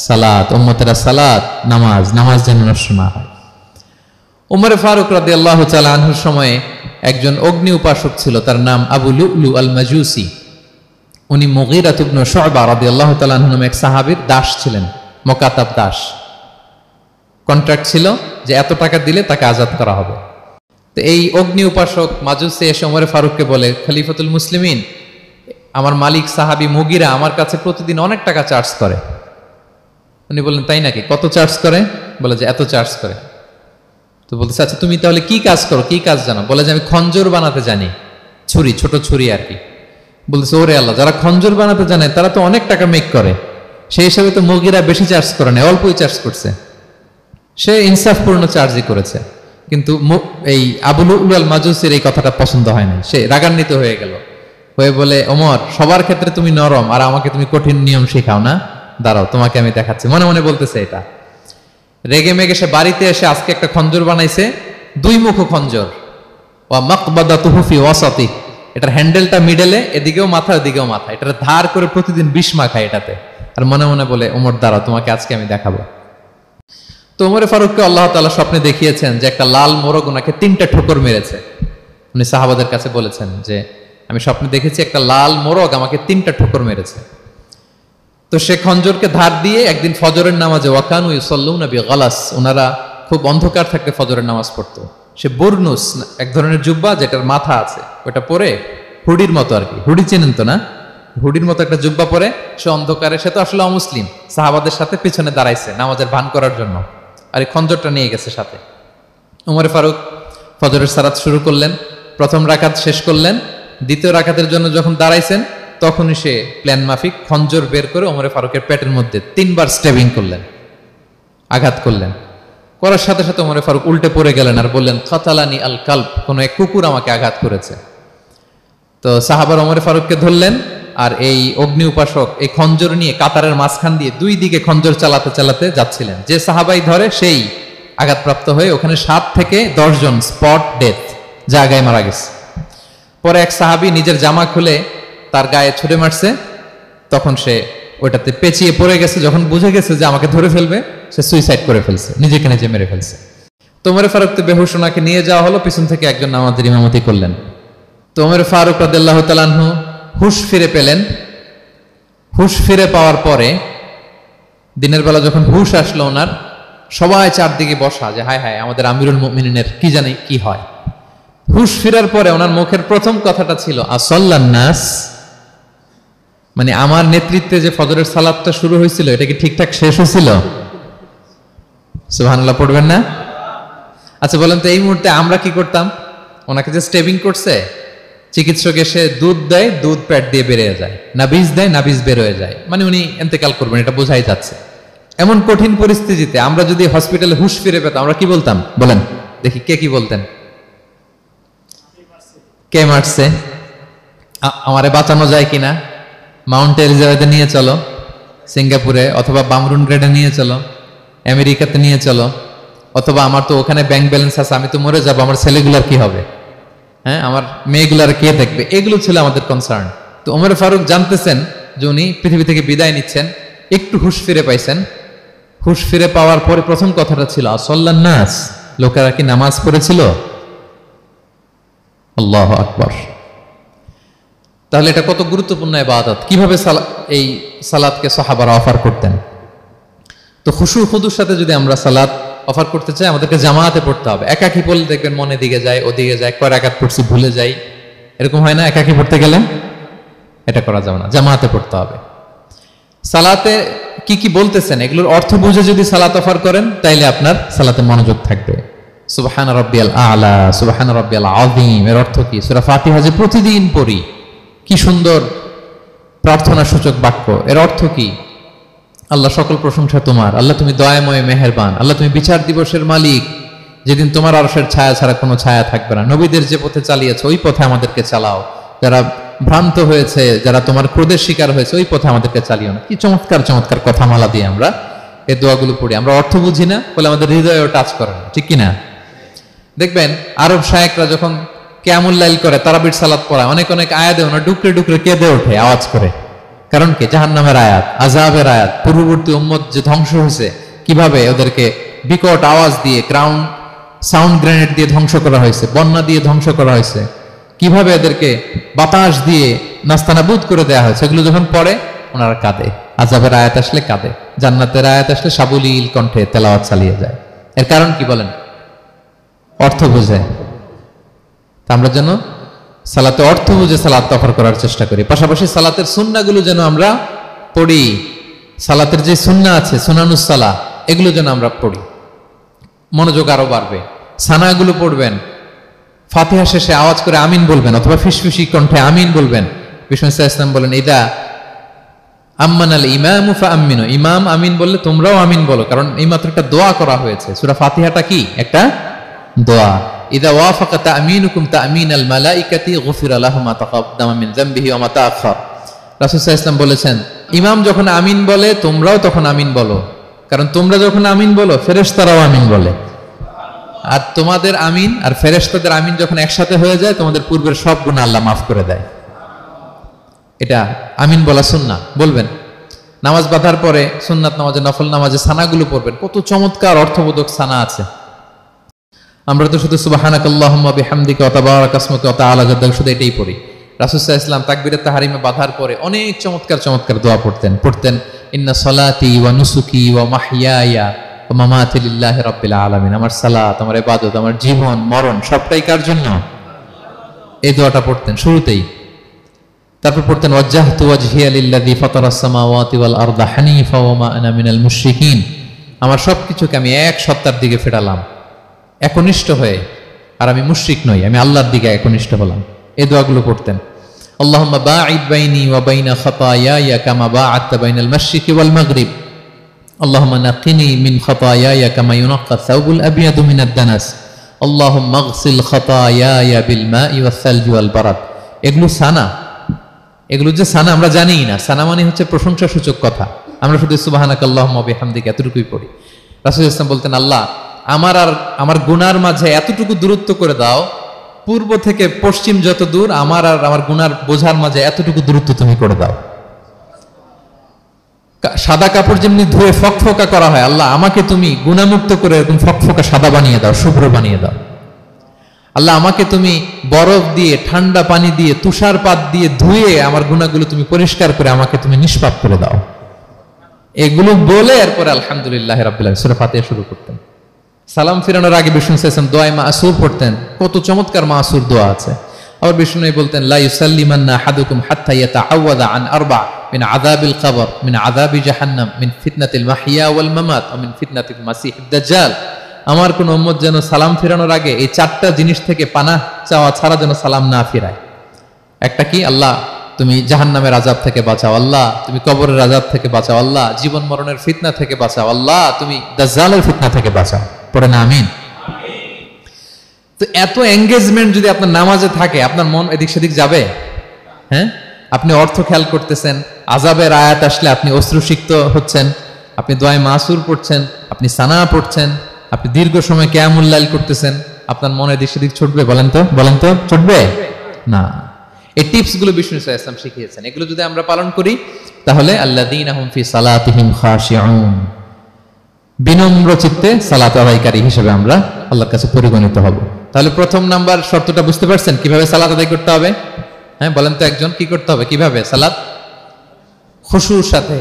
সালাত, উম্মতেরা সালাত, নামাজ যেন নষ্ট না হয়। উমর ফারুক রাদিয়াল্লাহু তাআলা আনহুর সময়ে একজন অগ্নি উপাসক ছিল, তার নাম আবু লুলু আল মাজুসি। উনি মুগীরা ইবনে শুআবা রাদিয়াল্লাহু তাআলা আনহু নামে এক সাহাবীর দাস ছিলেন, মুকাতাব দাস। কন্ট্রাক্ট ছিল যে এত টাকা দিলে তাকে আজাদ করা হবে। তো এই অগ্নি উপাসক মাজুসি এসে ওমরে ফারুককে বলে, খলিফাতুল মুসলিমিন, আমার মালিক সাহাবী মুগীরা আমার কাছে প্রতিদিন অনেক টাকা চার্জ করে। উনি বললেন, তাই নাকি? কত চার্জ করে? বলে যে এত চার্জ করে। তো বলতেছে, আচ্ছা তুমি তাহলে কি কাজ করো, কি কাজ জানো? বলে যে আমি খঞ্জর বানাতে জানি, ছুরি, ছোট ছুরি আর কি। বলতেছে, ওরে আল্লাহ, যারা খঞ্জর বানাতে জানে তারা তো অনেক টাকা মেক করে, সেই হিসাবে তো মুগীরা বেশি চার্জ করে না, অল্পই চার্জ করছে। সে ইনসাফপূর্ণ চার্জই করেছে। কিন্তু এই আবু লুলু আল মাজুসির এই কথাটা পছন্দ হয় না, সে রাগান্বিত হয়ে গেল, হয়ে বলে, ওমর, সবার ক্ষেত্রে তুমি নরম আর আমাকে তুমি কঠিন নিয়ম শেখাও না, দাঁড়াও তোমাকে আমি দেখাচ্ছি। মনে মনে বলতেছে এটা। রেগে মেগে সে বাড়িতে এসে আজকে একটা খঞ্জর বানাইছে, দুই মুখ খঞ্জর, ওয়া মাকবাদাতুহু ফি ওয়াসাতি, এটার হ্যান্ডেলটা মিডলে, এদিকেও মাথা ওদিকেও মাথা, এটার ধার করে প্রতিদিন 20 মা খায় এটাতে। আর মনে মনে বলে, ওমর দাঁড়াও তোমাকে আজকে আমি দেখাবো। তো ওমরে ফারুককে আল্লাহ তাআলা স্বপ্নে দেখিয়েছেন যে একটা লাল মোরগ ওনাকে 3টা ঠোকর মেরেছে। উনি সাহাবাদের কাছে বলেছেন যে আমি স্বপ্নে দেখেছি একটা লাল মোরগ আমাকে 3টা ঠোকর মেরেছে। তো সে খঞ্জরকে ধার দিয়ে একদিন ফজরের নামাজে, ওয়াকানু ইউসাল্লুনা বিগালাস, ওনারা খুব অন্ধকার থাকতে ফজরের নামাজ পড়তো। সে বুরনুস, এক ধরনের জুব্বা যেটার মাথা আছে, ওটা পরে হুডির মতো আর কি, হুডি চেনেন তো না, হুডির মতো একটা জুব্বা পরে সে অন্ধকারে, সে তো আসলে অমুসলিম, সাহাবাদের সাথে পিছনে দাঁড়াইছে নামাজের ভান করার জন্য, আর এই খঞ্জরটা নিয়ে গেছে সাথে। ওমরে ফারুক ফজরের সালাত শুরু করলেন, প্রথম রাকাত শেষ করলেন, দ্বিতীয় রাকাতের জন্য যখন দাঁড়াইছেন তখনই সে প্ল্যান মাফিক খঞ্জর বের করে ওমরে ফারুকের পেটের মধ্যে 3 বার স্টেবিং করলেন, আঘাত করলেন। করার সাথে সাথে ওমরে ফারুক উল্টে পড়ে গেলেন আর বললেন, কাতালানি আল কালব, কোন এক কুকুর আমাকে আঘাত করেছে। তো সাহাবার ওমরে ফারুককে ধরলেন, আর এই অগ্নি উপাসক এই খঞ্জর নিয়ে কাতারের মাঝখান দিয়ে 2 দিকে খঞ্জর চালাতে চালাতে যাচ্ছিলেন। যে সাহাবাই ধরে সেই আঘাতপ্রাপ্ত হয়ে ওখানে 7 থেকে 10 জন স্পট ডেথ, জায়গায় মারা গেছে। পরে এক সাহাবী নিজের জামা খুলে তার গায়ে ছুঁড়ে মারছে, তখন সে ওইটাতে পেঁচিয়ে পড়ে গেছে। যখন বুঝে গেছে যে আমাকে ধরে ফেলবে, সে সুইসাইড করে ফেলছে, নিজেকে নিজে মেরে ফেলছে। তো ওমরে ফারুক তো বেহুশ, ওনাকে নিয়ে যাওয়া হলো, পিছন থেকে একজন নামাজের ইমামতি করলেন। তো ওমর ফারুক রাদিয়াল্লাহু তাআলা আনহু হুশ ফিরে পেলেন। হুশ ফিরে পাওয়ার পরে দিনের বেলা যখন হুশ আসলো ওনার, সবাই চারদিকে বসা, যে হায় হায় আমাদের আমিরুল মুমিনিনের কি জানি কি হয়। হুশ ফিরার পরে ওনার মুখের প্রথম কথাটা ছিল আসাল্লান নাস, মানে আমার নেতৃত্বে যে ফজরের সালাতটা শুরু হয়েছিল এটা কি ঠিকঠাক শেষ হয়েছিল? সুবহানাল্লাহ পড়বেন না? আচ্ছা বলেন তো, এই মুহূর্তে আমরা কি করতাম? ওনাকে যে স্টেবিং করছে, চিকিৎসক এসে দুধ দেয়, দুধ পেট দিয়ে বেরিয়ে যায়, নাবিজ দেয়, নাবিজ বের হয়ে যায়, মানে উনি ইন্তেকাল করবেন, এটা বোঝাই যাচ্ছে। এমন কঠিন পরিস্থিতিতে আমরা যদি হসপিটালে হুশ ফিরে পেতাম, আমরা কি বলতাম বলেন দেখি? কে কি বলতেন? কে মারছে, আমারে বাঁচানো যায় কিনা, মাউন্ট এলিজাবেথে নিয়ে চলো, সিঙ্গাপুরে অথবা বামরুন গ্রেডে নিয়ে চলো, আমেরিকাতে নিয়ে চলো, অথবা আমার তো ওখানে ব্যাংক ব্যালেন্স আছে, আমি তো মরে যাবো, আমার ছেলেগুলার কি হবে, হ্যাঁ আমার মেয়েগুলার কে দেখবে, এগুলো ছিল আমাদের কনসার্ন। তো ওমর ফারুক জানতেছেন যে উনি পৃথিবী থেকে বিদায় নিচ্ছেন, একটু হুশ ফিরে পাইছেন। হুশ ফিরে পাওয়ার পরে প্রথম কথাটা ছিল আসাল্লান নাস, লোকেরা কি নামাজ পড়েছিল? আল্লাহু আকবার। তাহলে এটা কত গুরুত্বপূর্ণ ইবাদত, কিভাবে এই সালাতকে সাহাবারা অফার করতেন। তো খুশু খুদুর সাথে যদি আমরা সালাত অফার করতে চাই, আমাদেরকে জামাতে পড়তে হবে। একাকি পড়লে দেখবেন মনে দিকে যায়, ওদিকে যায়, কয় রাকাত পড়ছি ভুলে যাই, এরকম হয় না? একাকি পড়তে গেলে এটা করা যাবে না, জামাতে পড়তে হবে। সালাতে কি কি বলতেছেন এগুলোর অর্থ বুঝে যদি সালাত অফার করেন, তাইলে আপনার সালাতে মনোযোগ থাকবে। সুবহান রাব্বিয়াল আলা, সুবহান রাব্বিয়াল আযীম, এর অর্থ কি? সূরা ফাতিহা যে প্রতিদিন পড়ি, কি সুন্দর প্রার্থনা সূচক বাক্য, এর অর্থ কি? আল্লাহ সকল প্রশংসা তোমার, আল্লাহ তুমি দয়াময় মেহেরবান, আল্লাহ তুমি বিচার দিবসের মালিক, যেদিন তোমার আরশের ছায়া ছাড়া কোনো ছায়া থাকবে না। নবীদের যে পথে চালিয়েছে ওই পথে আমাদেরকে চালাও, যারা ভ্রান্ত হয়েছে, যারা তোমার ক্রোধের শিকার হয়েছে ওই পথে আমাদেরকে চালিও না। কি চমৎকার চমৎকার কথামালা দিয়ে আমরা এই দোয়াগুলো পড়ি। আমরা অর্থ বুঝি না বলে আমাদের হৃদয়েও টাচ করে না, ঠিক কিনা? দেখবেন আরব শায়েকরা যখন কিয়ামুল লাইল করে, তারাবির সালাত পড়ায়, অনেক অনেক আয়াতে ওনারা ডুকরে ডুকরে কেঁদে ওঠে আওয়াজ করে। কারণ কি? জাহান্নামের আয়াত, আযাবের আয়াত, পূর্ববর্তী উম্মত যে ধ্বংস হয়েছে, কিভাবে ওদেরকে বিকট আওয়াজ দিয়ে, গ্রাউন্ড সাউন্ড গ্রেনেড দিয়ে ধ্বংস করা হয়েছে, বন্যা দিয়ে ধ্বংস করা হয়েছে, কিভাবে এদেরকে বাতাস দিয়ে নাস্তানাবুদ করে দেওয়া হয়েছে, এগুলো যখন পড়ে ওনারা কাঁদে। আযাবের আয়াত আসলে কাঁদে, জান্নাতের আয়াত আসলে সাবলীল কণ্ঠে তেলাওয়াত চালিয়ে যায়। এর কারণ কি বলেন? অর্থ বুঝে। আমরা যেন সালাতে অর্থ বুঝে সালাত অফার করার চেষ্টা করি, পাশাপাশি সালাতের সুন্নাহগুলো যেন আমরা পড়ি। সালাতের যে সুন্নাহ আছে, সুনানুস সালাহ, এগুলো যেন আমরা পড়ি, মনোযোগ আরো বাড়বে। সানাগুলো পড়বেন, ফাতিহা শেষে আওয়াজ করে আমিন বলবেন, অথবা ফিসফিসি কণ্ঠে আমিন বলবেন। বিষ্ণু ইসলাম বলেন, ইদা আম্মানাল ইমামু ফাআমিনু, ইমাম আমিন বললে তোমরাও আমিন বলো, কারণ এই মাত্র একটা দোয়া করা হয়েছে। সূরা ফাতিহাটা কি? একটা দোয়া। ইদা ওয়াফাকা তামিনুকুম তামিনাল মালাইকাতি গুফিরা লাহু মা তাকাদ্দামা মিন যামবিহি ওয়া মা তাআখার। রাসূল সাল্লাল্লাহু আলাইহি ওয়াসাল্লাম বলেছেন, ইমাম যখন আমিন বলে তোমরাও তখন আমিন বলো, কারণ তোমরা যখন আমিন বলো ফেরেশতারাও আমিন বলে। আর তোমাদের আমিন আর ফেরেশতাদের আমিন যখন একসাথে হয়ে যায়, তোমাদের পূর্বের সব গুনাহ আল্লাহ মাফ করে দেয়। এটা আমিন বলা সুন্নাহ, বলবেন। নামাজ বাঁধার পরে সুন্নাত নামাজে, নফল নামাজে সানাগুলো পড়বেন, কত চমৎকার অর্থবোধক সানা আছে। আমরা তো শুধু সুবহানাকাল্লাহুম্মা বিহামদিকা ওয়া তাবারাকা ইসমুকা ওয়া তাআলা জাদ্দুকা শুধু এটাই পড়ি। রাসূল সাল্লাল্লাহু আলাইহি ওয়াসাল্লাম তাকবীরে তাহরিমে বাঁধার পরে অনেক চমৎকার চমৎকার দোয়া পড়তেন। ইন্না সলাতি ওয়া নুসুকি ওয়া মাহইয়ায়া ওয়া মামাতি লিল্লাহি রাব্বিল আলামিন। আমার সালাত, আমার ইবাদত, আমার জীবন মরণ সবটাই কার জন্য? এই দোয়াটা পড়তেন শুরুতেই। তারপর পড়তেন ওয়াজ্জাহতু ওয়াজহিয়া লিল্লাযী ফাতারাস সামাওয়াতি ওয়াল আরদা হানিফা ওয়া মা আনা মিনাল মুশরিকিন। আমার সবকিছুকে আমি এক সত্তার দিকে ফেরালাম একনিষ্ঠ হয়ে, আর আমি মুশরিক নই, আমি আল্লাহর দিকে একনিষ্ঠ হলাম। এই দোয়াগুলো পড়তেন। আল্লাহুম্মা বাঈদ বাইনি ওয়া বাইনা খাতায়ায়া কামা বাআদতা বাইনাল মাশরিকি ওয়াল মাগরিব। আল্লাহুম্মা নাক্কিনি মিন খাতায়ায়া কামা ইউনাক্কা আস-সাওবুল আবয়াদু মিনাদ দানাস। আল্লাহুম্মা ইগসিল খাতায়ায়া বিল মাই ওয়াস সালজি ওয়াল বারাদ। এগুলো সানা, এগুলো যে সানা আমরা জানিই না। সানা মানে হচ্ছে প্রশংসা সূচক কথা। আমরা শুধু সুবহানাকাল্লাহুম্মা বিহামদিকা এতটুকুই পড়ি। রাসূল সাল্লাল্লাহু আলাইহি ওয়াসাল্লাম বলতেন, আল্লাহ আমার আর আমার গুনার মাঝে এতটুকু দূরত্ব করে দাও, পূর্ব থেকে পশ্চিম যত দূর, আমার আর আমার গুনার বোঝার মাঝে এতটুকু দূরত্ব তুমি করে দাও। সাদা কাপড় যেমনি ধুয়ে ফকফকা করা হয়, আল্লাহ আমাকে তুমি গুনামুক্ত করে এরকম ফকফকা সাদা বানিয়ে দাও, শুভ্র বানিয়ে দাও। আল্লাহ আমাকে তুমি বরফ দিয়ে, ঠান্ডা পানি দিয়ে, তুষারপাত দিয়ে ধুয়ে আমার গুনাহগুলো তুমি পরিষ্কার করে আমাকে তুমি নিষ্পাপ করে দাও। এগুলো বলে এরপরে আলহামদুলিল্লাহ রাব্বিল আলামিন সূরা ফাতিহা শুরু করতেন। সালাম ফিরানোর আগে বিষ্ণু সাল্লাল্লাহু আলাইহি ওয়াসাল্লাম দোয়া মাসুর পড়তেন। কত চমৎকার মাসুর দোয়া আছে। আবার বিষ্ণু বলতেন, লা ইউসাল্লিমান্না আহাদুকুম হাত্তা ইয়াতাআওয়াযা আন আরবা মিন আযাবিল কবর, মিন আযাবি জাহান্নাম, মিন ফিতনাতিল মাহইয়া ওয়াল মামাত ওয়া মিন ফিতনাতিল মাসিহিদ দাজ্জাল। আমার কোন উম্মত যেন সালাম ফিরানোর আগে এই চারটা জিনিস থেকে পানাহ চাওয়া ছাড়া যেন সালাম না ফিরায়। একটা কি? আল্লাহ তুমি জাহান্নামের আযাব থেকে বাঁচাও, আল্লাহ তুমি কবরের আযাব থেকে বাঁচাও, আল্লাহ জীবন মরণের ফিতনা থেকে বাঁচাও, আল্লাহ তুমি দাজ্জালের ফিতনা থেকে বাঁচাও। পড়ে না আমিন? তো এত এঙ্গেজমেন্ট যদি আপনার নামাজে থাকে, আপনার মন এদিক সেদিক যাবে? হ্যাঁ, আপনি অর্থ খেয়াল করতেছেন, আযাবের আয়াত আসলে আপনি অশ্রুসিক্ত হচ্ছেন, আপনি দোয়ায়ে মাসুর পড়ছেন, আপনি সানা পড়ছেন, আপনি দীর্ঘ সময় কিয়ামুল লাইল করতেছেন, আপনার মন এদিক সেদিক ছুটবে? বলেন তো ছুটবে না। এই টিপস গুলো বিষ্ণু সাল্লাল্লাহু আলাইহি ওয়াসাল্লাম শিখিয়েছেন। এগুলো যদি আমরা পালন করি তাহলে আল্লাযীনা হুম ফি সালাতিহিম খাশিউন, বিনম্র চিত্তে সালাত আদায়কারী হিসেবে আমরা আল্লাহর কাছে পরিগণিত হব। তাহলে প্রথম নাম্বার শর্তটা বুঝতে পারছেন কিভাবে সালাত আদায় করতে হবে? হ্যাঁ বলেন তো একজন, কি করতে হবে? কিভাবে সালাত? খুশুর সাথে,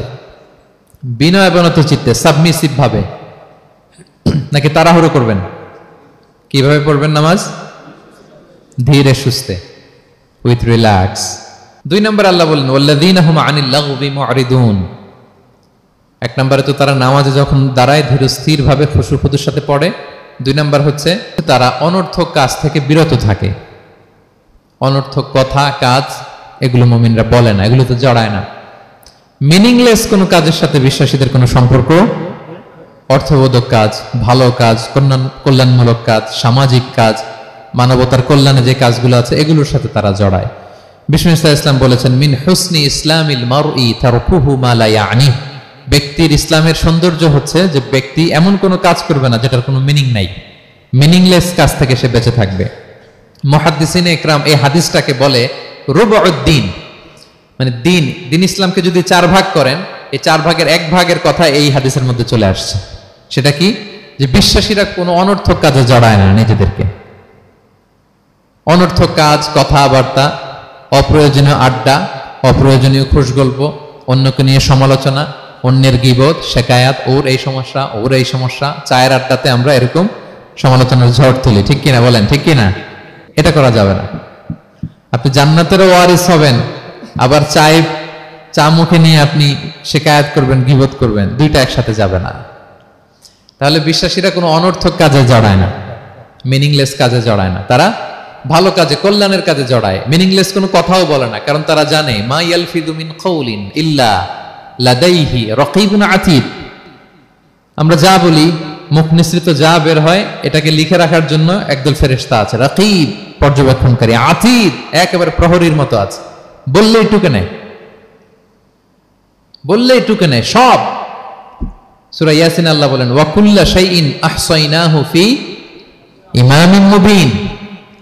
বিনয়বনত চিত্তে, সাবমিসিভ ভাবে, নাকি তাড়াহুড়ো করবেন? কিভাবে পড়বেন নামাজ? ধীরে সুস্থে, উইথ রিল্যাক্স। দুই নম্বর আল্লাহ বলেন ওয়াল্লাযীনা হুম আনিল লাগবি মুরিদুন। এক নম্বরে তো তারা নামাজে যখন দাঁড়ায় ধীর স্থির ভাবে খুশুর সাথে পড়ে। দুই নম্বর হচ্ছে তারা অনর্থক কাজ থেকে বিরত থাকে। অনর্থক কথা, কাজ এগুলো মুমিনরা বলে না, এগুলো তো জড়ায় না। মিনিংলেস কোনো কাজের সাথে বিশ্বাসীদের কোনো সম্পর্ক। অর্থবোধক কাজ, ভালো কাজ, কল্যাণমূলক কাজ, সামাজিক কাজ, মানবতার কল্যাণে যে কাজগুলো আছে এগুলোর সাথে তারা জড়ায়। বিষ্ণু ইসলাম বলেছেন, মিন হুসনি ইসলামিল মারই তারকুহু মা লা ইয়ানি। ব্যক্তির ইসলামের সৌন্দর্য হচ্ছে যে ব্যক্তি এমন কোনো কাজ করবে না যেটার কোনো মিনিং নাই। মিনিংলেস কাজ থেকে সে বেঁচে থাকবে। মুহাদ্দিসিনে ইকরাম এই হাদিসটাকে বলে রুবউদ্দিন, মানে দিন ইসলামকে যদি 4 ভাগ করেন, এই 4 ভাগের 1 ভাগের কথা এই হাদিসের মধ্যে চলে আসছে। সেটা কি? যে বিশ্বাসীরা কোনো অনর্থক কাজে জড়ায় না নিজেদেরকে। অনর্থক কাজ, কথাবার্তা অপ্রয়োজনীয় আড্ডা, অপ্রয়োজনীয় খুশগল্প, অন্যকে নিয়ে সমালোচনা, অন্যের গীবত, শেকায়াত, ওর এই সমস্যা, ওর এই সমস্যা, চায়ের আড্ডাতে আমরা এরকম সমালোচনার ঝড় তুলি, ঠিক কিনা বলেন, ঠিক কিনা? এটা করা যাবে না। আপনি জান্নাতেরও ওয়ারিস হবেন, আবার চা মুখে নিয়ে আপনি শেকায়াত করবেন, গীবত করবেন, দুইটা একসাথে যাবে না। তাহলে বিশ্বাসীরা কোনো অনর্থক কাজে জড়ায় না, মিনিংলেস কাজে জড়ায় না, তারা ভালো কাজে, কল্যাণের কাজে জড়ায়। মিনিংলেস কোনো কথাও বলে না, কারণ তারা জানে মা ইয়ালফিযু মিন কাউলিন ইল্লা লাদাইহি রাকীবুন আতীদ। আমরা যা বলি, মুখ নিঃসৃত যা বের হয়, এটাকে লিখে রাখার জন্য একদল ফেরেশতা আছে, রাকীব পর্যবেক্ষণকারী, আতীদ একেবারে প্রহরীর মতো আছে। বললেই টুকে নেয়, বললেই টুকে নেয় সব। সূরা ইয়াসিন আল্লাহ বলেন ওয়া কুল্লা শাইইন আহসাইনাহু ফি ইমামিন মুবিন।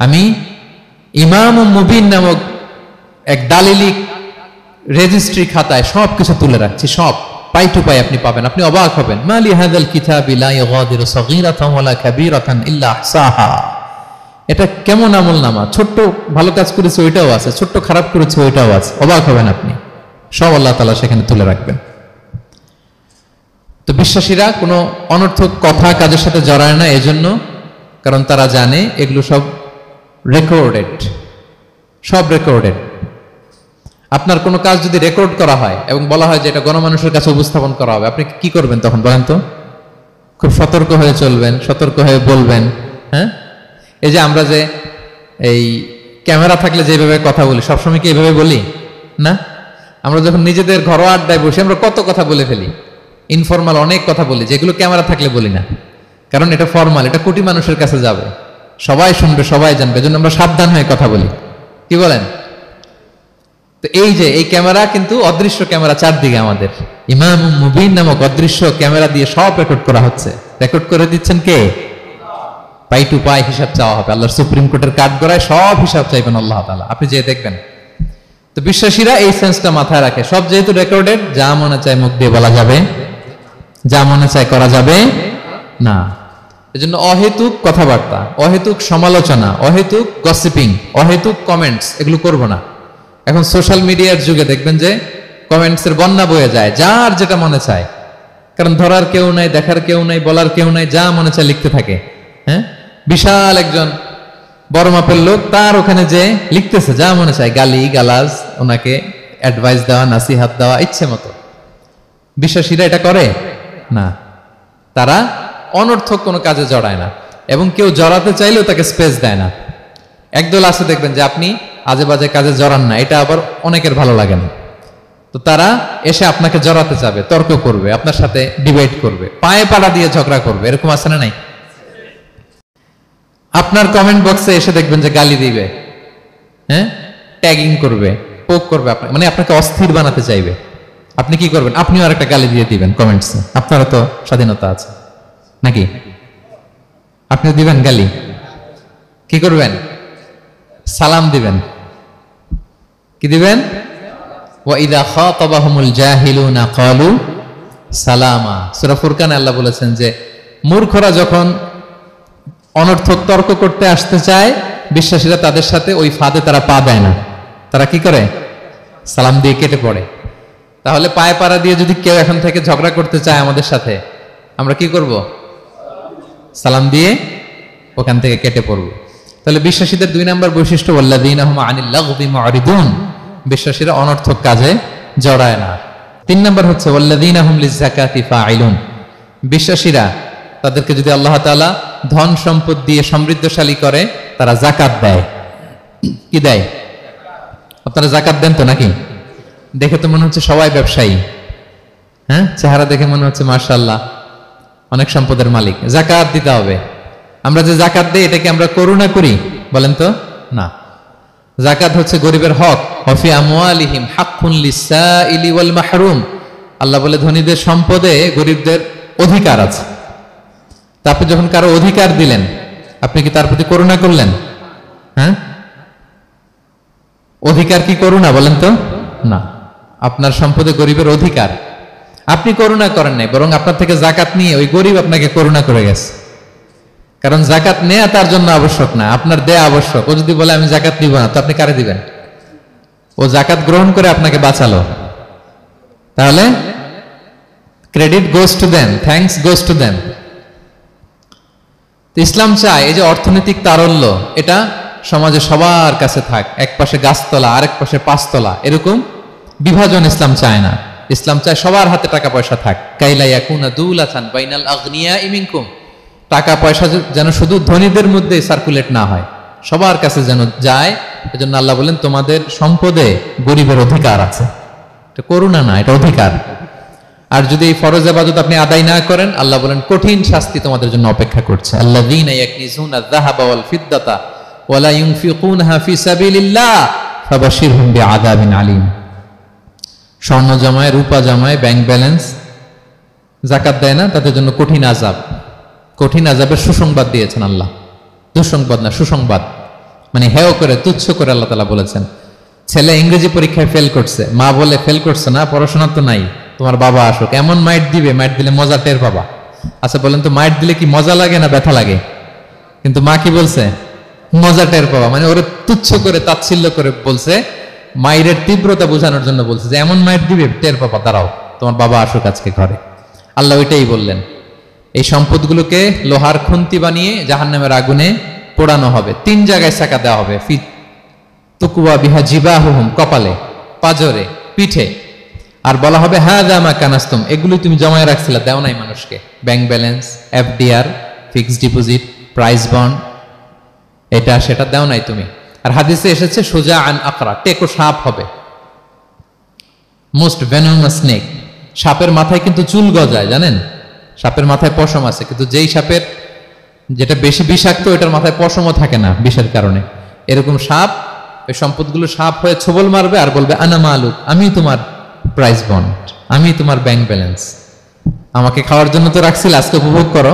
আমি ইমামুম মুবিন নামক এক দালিলিক রেজিস্ট্রি খাতায় সব কিছু তুলে রাখছি, সব পাই টু পাই আপনি পাবেন, আপনি অবাক হবেন। মা লি হাযাল কিতাবি লা ইগাদিরু সাগীরাতান ওয়ালা কাবীরাতান ইল্লা আহসাহা। এটা কেমন আমলনামা, ছোট্ট ভালো কাজ করেছে ওইটাও আছে, ছোট্ট খারাপ করেছে ওইটাও আছে, অবাক হবেন আপনি, সব আল্লাহ তাআলা সেখানে তুলে রাখবেন। তো বিশ্বাসীরা কোনো অনর্থক কথা কাজের সাথে জড়ায় না, এজন্য কারণ তারা জানে এগুলো সব রেকর্ডেড, সব রেকর্ডেড। আপনার কোনো কাজ যদি রেকর্ড করা হয় এবং বলা হয় যে এটা গণমানুষের কাছে উপস্থাপন করা হবে, আপনি কি করবেন তখন বলেন তো? খুব সতর্ক হয়ে চলবেন, সতর্ক হয়ে বলবেন। হ্যাঁ, এই যে আমরা যে এই ক্যামেরা থাকলে যেভাবে কথা বলি, সবসময় কি এইভাবে বলি না? আমরা যখন নিজেদের ঘরোয়া আড্ডায় বসে আমরা কত কথা বলে ফেলি, ইনফরমাল অনেক কথা বলি, যেগুলো ক্যামেরা থাকলে বলি না, কারণ এটা ফরমাল, এটা কোটি মানুষের কাছে যাবে, সবাই শুনবে, সবাই জানবে, এজন্য আমরা সাবধান হয়ে কথা বলি। কি বলেন? তো এই যে এই ক্যামেরা কিন্তু অদৃশ্য ক্যামেরা চারদিকে আমাদের, ইমামুম মুবিন নামক অদৃশ্য ক্যামেরা দিয়ে সব রেকর্ড করা হচ্ছে। রেকর্ড করে দিচ্ছেন কে? পাই টু পাই হিসাব চাওয়া হবে। আল্লাহর সুপ্রিম কোর্টের কাঠগড়ায় সব হিসাব চাইবেন আল্লাহ তাআলা, আপনি যে দেখবেন। তো বিশ্বাসীরা এই সেন্সটা মাথায় রাখে, সব যেহেতু রেকর্ডেড, যা মনে চায় মুখ দিয়ে বলা যাবে, যা মনে চায় করা যাবে না। এজন্য অহেতুক কথাবার্তা, অহেতুক সমালোচনা, অহেতুক গসিপিং, অহেতুক কমেন্টস এগুলো করব না। এখন সোশ্যাল মিডিয়ার যুগে দেখবেন যে কমেন্টসের বন্যা বয়ে যায়, যার যেটা মনে চায়, কারণ ধরার কেউ নাই, দেখার কেউ নাই, বলার কেউ নাই, যা মনে চায় লিখতে থাকে। হ্যাঁ, বিশাল একজন বড় মাপের লোক, তার ওখানে যে লিখতেছে যা মনে চায়, গালি গালাজ, ওনাকে অ্যাডভাইস দেওয়া, নাসিহাত দেওয়া ইচ্ছে মতো। বিশ্বাসীরা এটা করে না, তারা অনর্থক কোনো কাজে জড়ায় না, এবং কেউ জড়াতে চাইলেও তাকে স্পেস দেয় না। একদল আছে দেখবেন যে আপনি আজে বাজে কাজে জড়ান না, এটা আবার অনেকের ভালো লাগে না, তো তারা এসে আপনাকে জড়াতে চাবে, তর্ক করবে, আপনার সাথে ডিবেট করবে, পায়ে পাড়া দিয়ে ঝগড়া করবে, এরকম আছে না নাই? আপনার কমেন্ট বক্সে এসে দেখবেন যে গালি দিবে, হ্যাঁ, ট্যাগিং করবে, পোক করবে, মানে আপনাকে অস্থির বানাতে চাইবে। আপনি কি করবেন? আপনিও আর একটা গালি দিয়ে দিবেন কমেন্টসে, আপনারও তো স্বাধীনতা আছে নাকি? আপনি দিবেন গালি, কি করবেন? সালাম দিবেন। কি দিবেন? ওয়া ইযা খাতাবাহুমুল জাহিলুনা ক্বালু সালামা। সূরা ফুরকানে আল্লাহ বলেছেন যে মূর্খরা যখন অনর্থক তর্ক করতে আসতে চায়, বিশ্বাসীরা তাদের সাথে ওই ফাঁদে তারা পা দেয় না, তারা কি করে? সালাম দিয়ে কেটে পড়ে। তাহলে পায়ে পাড়া দিয়ে যদি কেউ এখন থেকে ঝগড়া করতে চায় আমাদের সাথে, আমরা কি করব? সালাম দিয়ে ওখান থেকে কেটে পড়ব। তাহলে বিশ্বাসীদের 2 নম্বর বৈশিষ্ট্য, ওয়াল্লাযীনা হুম আনিল লাগবি মুরিদুন, বিশ্বাসীরা অনর্থক কাজে জড়ায় না। 3 নম্বর হচ্ছে ওয়াল্লাযীনা হুম লিযাকাতি ফাঈলুন, বিশ্বাসীরা তাদেরকে যদি আল্লাহ তাআলা ধন সম্পদ দিয়ে সমৃদ্ধশালী করে, তারা যাকাত দেয়। কি দেয়? আপনারা যাকাত দেন তো নাকি? দেখে তো মনে হচ্ছে সবাই ব্যবসায়ী, হ্যাঁ, চেহারা দেখে মনে হচ্ছে মাশাআল্লাহ অনেক সম্পদের মালিক। যাকাত দিতে হবে। আমরা যে যাকাত দেই, এটা কি আমরা করুণা করি? বলেন তো না। যাকাত হচ্ছে গরিবের হক। ওয়াফি আমওয়ালিহিম হাক্কুন লিসাইলি ওয়াল মাহরুম, আল্লাহ বলে ধনীদের সম্পদে গরিবদের অধিকার আছে। তারপর যখন কারো অধিকার দিলেন, আপনি কি তার প্রতি করুণা করলেন? হ্যাঁ, অধিকার কি করুণা? বলেন তো না। আপনার সম্পদে গরিবের অধিকার, আপনি করুণা করেন নাই, বরং আপনার থেকে যাকাত নিয়ে ওই গরিব আপনাকে করুণা করে গেছে। কারণ যাকাত নেয়া তার জন্য আবশ্যক না, আপনার দেয়া আবশ্যক। ও যদি বলে আমি যাকাত নিব না, তো আপনি কারে দিবেন? ও জাকাত গ্রহণ করে আপনাকে বাঁচালো, তাহলে credit goes to them, thanks goes to them. Islam চায় এই যে অর্থনৈতিক তারল্য, এটা সমাজে সবার কাছে থাক, এক পাশে গাছতলা আরেক পাশে পাঁচতলা, এরকম বিভাজন ইসলাম চায় না। ইসলাম চায় সবার হাতে টাকা পয়সা থাক। কাইলা ইয়াকুনা দুলাতান বাইনাল আগনিয়া মিনকুম, টাকা পয়সা যেন শুধু ধনীদের মধ্যে সার্কুলেট না হয়, সবার কাছে যেন যায়। এজন্য আল্লাহ বলেন তোমাদের সম্পদে গরিবের অধিকার আছে। এটা করুণা না, এটা অধিকার। আর যদি এই ফরজ ইবাদত আপনি আদায় না করেন, আল্লাহ বলেন কঠিন শাস্তি তোমাদের জন্য অপেক্ষা করছে। আল্লাযীনা ইয়াকনিজুনা আয-যাহাবা ওয়াল ফিদ্দাতা ওয়া লা ইউনফিকুনহা ফি সাবিলিল্লাহ ফাবাশশিরহুম বিআযাবিন আলীম। স্বর্ণ জমায়, রূপা জমায়, ব্যাংক ব্যালেন্স, যাকাত দেয় না, তাদের জন্য কঠিন আযাব, কঠিন আযাবের সুসংবাদ দিয়েছেন আল্লাহ। দুঃসংবাদ না, সুসংবাদ। মানে হেয় করে, তুচ্ছ করে আল্লাহ তাআলা বলেছেন। ছেলে ইংরেজি পরীক্ষায় ফেল করছে, মা বলে ফেল করছে না, পড়াশোনা তো নাই, তোমার বাবা আসুক, এমন মাইট দিবে, মাইট দিলে মজা টের পাবা। আচ্ছা বলেন তো, মাইট দিলে কি মজা লাগে না ব্যথা লাগে? কিন্তু মা কি বলছে? মজা টের পাবা। মানে ওরে তুচ্ছ করে, তাচ্ছিল্য করে বলছে, মায়ের তীব্রতা বোঝানোর জন্য বলছে যে এমন মাইট দিবে, টের পাবা, দাঁড়াও, তোমার বাবা আসুক আজকে ঘরে। আল্লাহ ওইটাই বললেন। এই সম্পদগুলোকে লোহার খুন্তি বানিয়ে জাহান্নামের আগুনে পোড়ানো হবে। 3 জায়গায় ছাকা দেওয়া হবে। ফি তুকুয়া বিহা জিবাহুহুম, কপালে, পাজরে, পিঠে। আর বলা হবে হাযা মা কানাস্তুম, এগুলো তুমি জমায় রাখছিলে, দাও নাই মানুষকে। Bank balance, FDR, fixed deposit, price bond, এটা সেটা দাও নাই তুমি। আর হাদিসে এসেছে সোজা আন আকরা, টেকো সাপ হবে, মোস্ট ভেনোমাস স্নেক। সাপের মাথায় কিন্তু চুল গজায়, জানেন? সাপের মাথায় পশম আছে, কিন্তু যেই সাপের যেটা বেশি বিষাক্ত, এটার মাথায় পশমও থাকে না বিষের কারণে। এরকম সাপ, ওই সম্পদগুলো সাপ হয়ে ছোবল মারবে আর বলবে আনা মালুক, আমি তোমার প্রাইস বন্ড, আমি তোমার ব্যাংক ব্যালেন্স, আমাকে খাওয়ার জন্য তো রাখছিল, আজকে উপভোগ করো।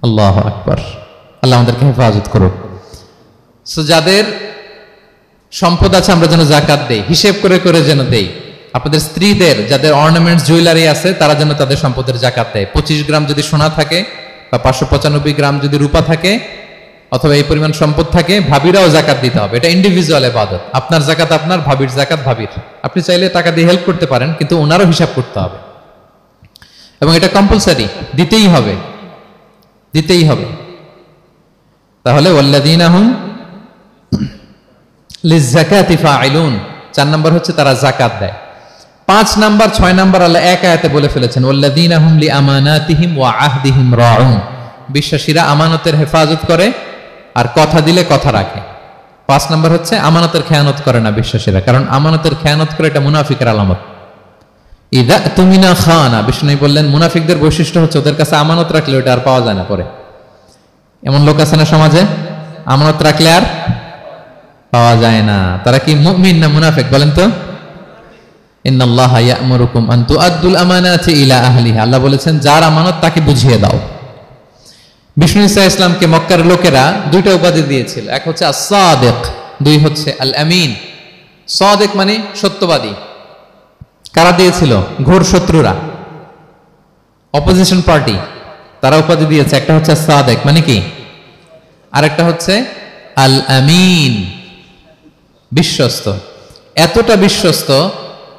আল্লাহু আকবার। আল্লাহ আমাদেরকে হেফাজত করুক। সো যাদের সম্পদ আছে আমরা যেন জাকাত দেই, হিসেব করে করে যেন দেই। আপনাদের স্ত্রীদের যাদের অর্নামেন্টস, জুয়েলারি আছে, তারা যেন তাদের সম্পদের জাকাত দেয়। 25 গ্রাম যদি সোনা থাকে বা 595 গ্রাম যদি রূপা থাকে, অথবা এই পরিমাণ সম্পদ থাকে, ভাবিরাও জাকাত দিতে হবে। এটা ইন্ডিভিজুয়াল ইবাদত। আপনার জাকাত আপনার, ভাবির জাকাত ভাবির। আপনি চাইলে টাকা দিয়ে হেল্প করতে পারেন, কিন্তু ওনারও হিসাব করতে হবে, এবং এটা কম্পালসারি, দিতেই হবে, দিতেই হবে। তাহলে ওয়াল্লাযীনা হুম লিয-যাকাতি ফাঈলুন, 4 নাম্বার হচ্ছে তারা জাকাত দেয়। 5 নাম্বার 6 নাম্বার আল্লাহ এক আয়াতে বলে ফেলেছেন, ওয়াল্লাযীনা হুম লিআমানাতিহিম ওয়া আহদিহিম রাউন, বিশ্বাসীরা আমানতের হেফাজত করে আর কথা দিলে কথা রাখে। 5 নাম্বার হচ্ছে আমানতের খেয়ানত করে না বিশ্বাসীরা, কারণ আমানতের খেয়ানত করে এটা মুনাফিকের আলামত। ইযা তুমিনা খানা, বিষ্ণু বললেন মুনাফিকদের বৈশিষ্ট্য হচ্ছে ওদের কাছে আমানত রাখলে ওটা আর পাওয়া যায় না পরে। এমন লোক আছে না সমাজে, আমানত রাখলে আর পাওয়া যায় না। তারা কি মুমিন না মুনাফিক বলেন তো? ইন্নাল্লাহা ইয়া'মুরুকুম আন তুআদ্দুল আমানাতি ইলা আহলিহা, আল্লাহ বলেছেন যার আমানত তাকে বুঝিয়ে দাও। বিষ্ণু ঈসা ইসলামকে মক্কার লোকেরা 2টা উপাধি দিয়েছিল, এক হচ্ছে আস-সাদিক, 2 হচ্ছে আল আমিন। সাদিক মানে সত্যবাদী। কারা দিয়েছিল? ঘোর শত্রুরা, অপোজিশন পার্টি, তারা উপাধি দিয়েছে। একটা হচ্ছে সাদিক মানে কি, আরেকটা হচ্ছে আল আমিন, বিশ্বস্ত। এতটা বিশ্বস্ত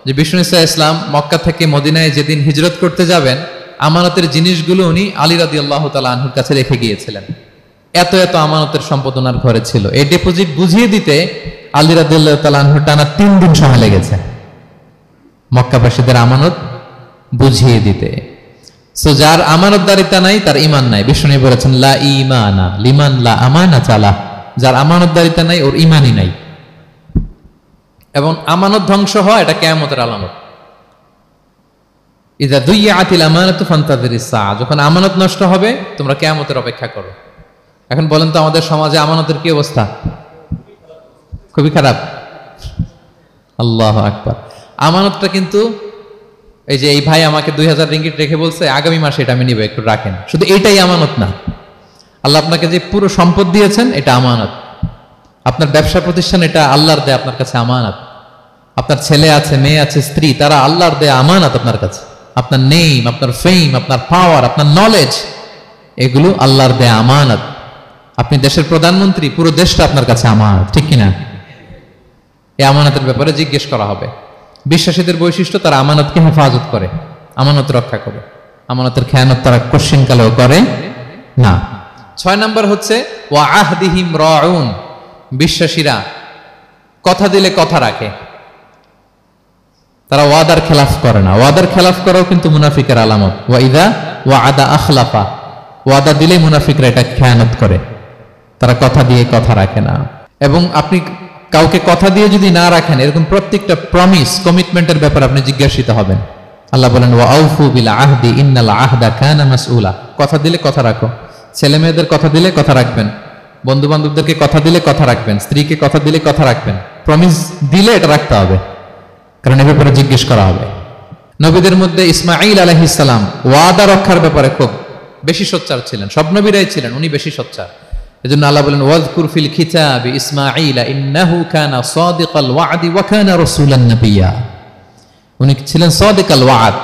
যে বিষ্ণু ঈসা ইসলাম মক্কা থেকে মদিনায় যেদিন হিজরত করতে যাবেন, আমানতের জিনিসগুলো উনি আলী রাদিয়াল্লাহু তাআলা আনহুর কাছে রেখে গিয়েছিলেন। এত এত আমানতের সম্পদ ওনার ঘরে ছিল। এই ডিপোজিট বুঝিয়ে দিতে আলী রাদিয়াল্লাহু তাআলা আনহুর টানা 3 দিন সময় লেগেছে, মক্কাবাসীদের আমানত বুঝিয়ে দিতে। সো যার আমানতদারিতা নাই তার ঈমান নাই। বিষ্ণু বলেছেন লা ঈমানা লিমান লা আমানাতা লা, যার আমানতদারিতা নাই ওর ঈমানই নাই। এবং আমানত ধ্বংস হয় এটা কিয়ামতের আলামত। ইযা দুইয়াতিল আমানাতু ফান্তাযিরিস সাআ, যখন আমানত নষ্ট হবে তোমরা কিয়ামতের অপেক্ষা করো। এখন বলেন তো আমাদের সমাজে আমানতের কি অবস্থা? খুবই খারাপ। আল্লাহু আকবার। আমানতটা কিন্তু এই যে এই ভাই আমাকে 2000 রিঙ্গিট রেখে বলছে আগামী মাসে এটা আমি নিব, একটু রাখেন, শুধু এইটাই আমানত না। আল্লাহ আপনাকে যে পুরো সম্পদ দিয়েছেন এটা আমানত। আপনার ব্যবসা প্রতিষ্ঠান এটা আল্লাহর দেয়া আপনার কাছে আমানত। আপনার ছেলে আছে, মেয়ে আছে, স্ত্রী, তারা আল্লাহর দেয়া আমানত আপনার কাছে। আপনার নেম, আপনার ফেম, আপনার পাওয়ার, আপনার নলেজ, এগুলো আল্লাহর দেয়া আমানত। আপনি দেশের প্রধানমন্ত্রী, পুরো দেশটা আপনার কাছে আমানত, ঠিক কিনা? এই আমানতের ব্যাপারে জিজ্ঞেস করা হবে। বিশ্বাসীদের বৈশিষ্ট্য, তারা আমানতকে হেফাজত করে, আমানত রক্ষা করে, আমানতের খেয়ানত তারা কোশ্চিনকালেও করে না। 6 নম্বর হচ্ছে ওয়া আহদিহিম রাউন, বিশ্বাসীরা কথা দিলে কথা রাখে, তারা ওয়াদার খেলাফ করে না। ওয়াদার খেলাফ করাও কিন্তু মুনাফিকের আলামত। ওয়া ইদা ওয়াদা আখলাফা, ওয়াদা দিলে মুনাফিকরা এটা খেয়ানত করে, তারা কথা দিয়ে কথা রাখে না। এবং আপনি কাউকে কথা দিয়ে যদি না রাখেন, এরকম প্রত্যেকটা প্রমিস, কমিটমেন্টের ব্যাপারে আপনি জিজ্ঞাসিত হবেন। আল্লাহ বলেন ওয়া আউফু বিল আহদি ইন্নাল আহদা কানা মাসউলা, কথা দিলে কথা রাখো। ছেলে মেয়েদের কথা দিলে কথা রাখবেন, বন্ধু বান্ধবদেরকে কথা দিলে কথা রাখবেন, স্ত্রীকে কথা দিলে কথা রাখবেন। প্রমিস দিলে এটা রাখতে হবে, কারণ এ ব্যাপারে জিজ্ঞেস করা হবে। নবীদের মধ্যে ইসমাঈল আলাইহিস সালাম ওয়াদা রক্ষার ব্যাপারে খুব বেশি সোচ্চার ছিলেন, সব নবীরাই ছিলেন, উনি বেশি সোচ্চার। এজন্য আল্লাহ বলেন ওয়াজকুর ফিল কিতাবি ইসমাঈল ইন্নাহু কানা সাদিকাল ওয়াদি ওয়া কানা রাসূলান নাবিয়্যা। উনি ছিলেন সাদিকাল ওয়াদ,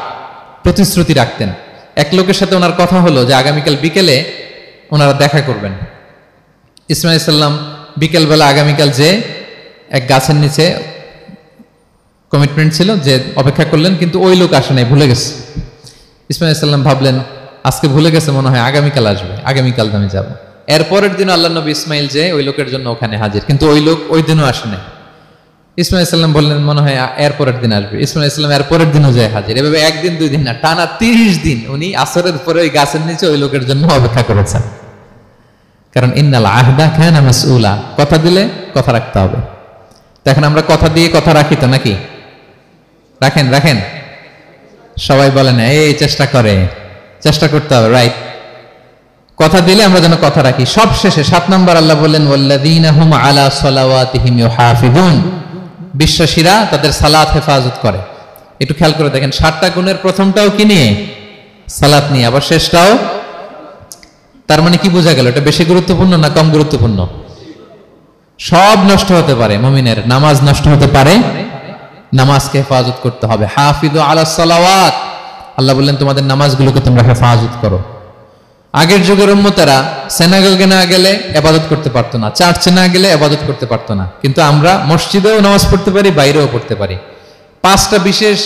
প্রতিশ্রুতি রাখতেন। এক লোকের সাথে ওনার কথা হলো যে আগামীকাল বিকেলে ওনারা দেখা করবেন। ইসমাঈল সাল্লাম বিকেলবেলা আগামীকাল যে এক গাছের নিচে কমিটমেন্ট ছিল যে অপেক্ষা করলেন, কিন্তু ওই লোক আসে নাই, ভুলে গেছে। ইসমাঈল সাল্লাম ভাবলেন আজকে ভুলে গেছে, মনে হয় আগামীকাল আসবে, আগামীকাল আমি যাব। এর পরের দিন আল্লাহ নবী ইসমাইল যে ওই লোকের জন্য ওখানে হাজির, কিন্তু ওই লোক ওই দিনও আসে নাই। ইসমাঈল সাল্লাম বললেন মনে হয় এর পরের দিন আসবে। ইসমাঈল সাল্লাম এর পরের দিনও যায় হাজির। এভাবে একদিন দুই দিন না, টানা 30 দিন উনি আসরের পরে ওই গাছের নিচে ওই লোকের জন্য অপেক্ষা করেছেন। কারণ ইন্নাল আহদা কানা মাসউলা, কথা দিলে কথা রাখতে হবে। তো এখন আমরা কথা দিয়ে কথা রাখি তো নাকি? রাখেন রাখেন, সবাই বলে না, এই চেষ্টা করতে হবে, রাইট? কথা দিলে আমরা যেন কথা রাখি। সব শেষে 7 নম্বর আল্লাহ বললেন ওয়াল্লাযীনা হুম আলা সালাওয়াতিহিম ইউহাফিজুন, বিশ্বাসীরা তাদের সালাত হেফাজত করে। একটু খেয়াল করে দেখেন, 7টা গুণের প্রথমটাও কি নিয়ে? সালাত নিয়ে, আবার শেষটাও। তার মানে কি বোঝা গেল? এটা বেশি গুরুত্বপূর্ণ না কম গুরুত্বপূর্ণ? সব নষ্ট হতে পারে, মুমিনের নামাজ নষ্ট হতে পারে, নামাজকে হেফাজত করতে হবে। হাফিজু আলা সালাওয়াত, আল্লাহ বললেন তোমাদের নামাজগুলোকে তোমরা হেফাজত করো। আগের যুগের উম্মতেরা সিনাগোগে না গেলে ইবাদত করতে পারতো না, চার্চে না গেলে ইবাদত করতে পারতো না, কিন্তু আমরা মসজিদেও নামাজ পড়তে পারি, বাইরেও পড়তে পারি। 5টা বিশেষ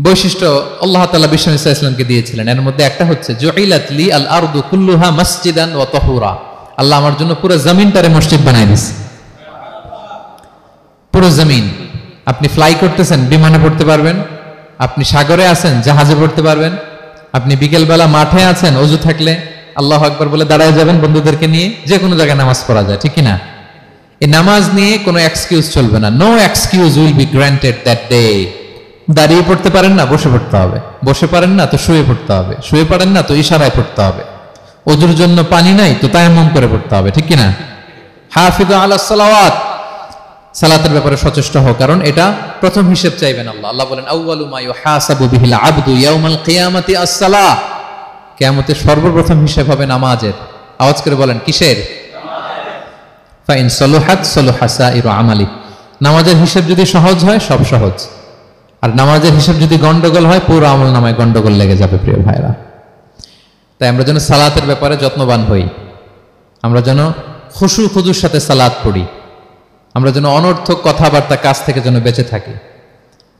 বৈশিষ্ট্য আল্লাহ তাআলা বিশ্বনবী সাল্লাল্লাহু আলাইহি ওয়াসাল্লামকে দিয়েছিলেন। এর মধ্যে একটা হচ্ছে জুইলাত লি আল আরদু কুল্লুহা মাসজিদান ওয়া তাহুরা, আল্লাহ আমার জন্য পুরো জমিনটারে মসজিদ বানাই দিয়েছে। পুরো জমিন, আপনি ফ্লাই করতেছেন, বিমানে পড়তে পারবেন, আপনি সাগরে আছেন, জাহাজে পড়তে পারবেন, আপনি বিকেলবেলা মাঠে আছেন, ওযু থাকলে আল্লাহু আকবার বলে দাঁড়ায় যাবেন, বন্ধুদেরকে নিয়ে যে কোনো জায়গায় নামাজ পড়া যায়, ঠিক কি না? এই নামাজ নিয়ে কোনো এক্সকিউজ চলবে না। No excuse will be granted that day. দাঁড়িয়ে পড়তে পারেন না, বসে পড়তে হবে। বসে পারেন না তো শুয়ে পড়তে হবে। শুয়ে পারেন না তো ইশারায় পড়তে হবে। ওযুর জন্য পানি নাই তো তায়াম্মুম করে পড়তে হবে, ঠিক কি না? হাফিজু আলাস সালাওয়াত, সালাতের ব্যাপারে সচেষ্ট হও, কারণ এটা প্রথম হিসেব চাইবেন আল্লাহ। আল্লাহ বলেন আউয়ালু মা ইউহাসাবু বিহিল আবদু ইয়াউমাল কিয়ামাতি আস-সালাহ, কিয়ামতের সর্বপ্রথম হিসেব হবে নামাজের। আওয়াজ করে বলেন কিসের? ফা ইন সালুহাত সালুহা সাইরু আমালি, নামাজের হিসেব যদি সহজ হয় সব সহজ, আর নামাজের হিসেব যদি গন্ডগোল হয় পুরো আমল নামায় গন্ডগোল লেগে যাবে। প্রিয় ভাইরা, তাই আমরা যেন সালাতের ব্যাপারে যত্নবান হই, আমরা যেন খুশু খুজুর সাথে সালাত পড়ি, আমরা যেন অনর্থক কথাবার্তা কাজ থেকে যেন বেঁচে থাকি।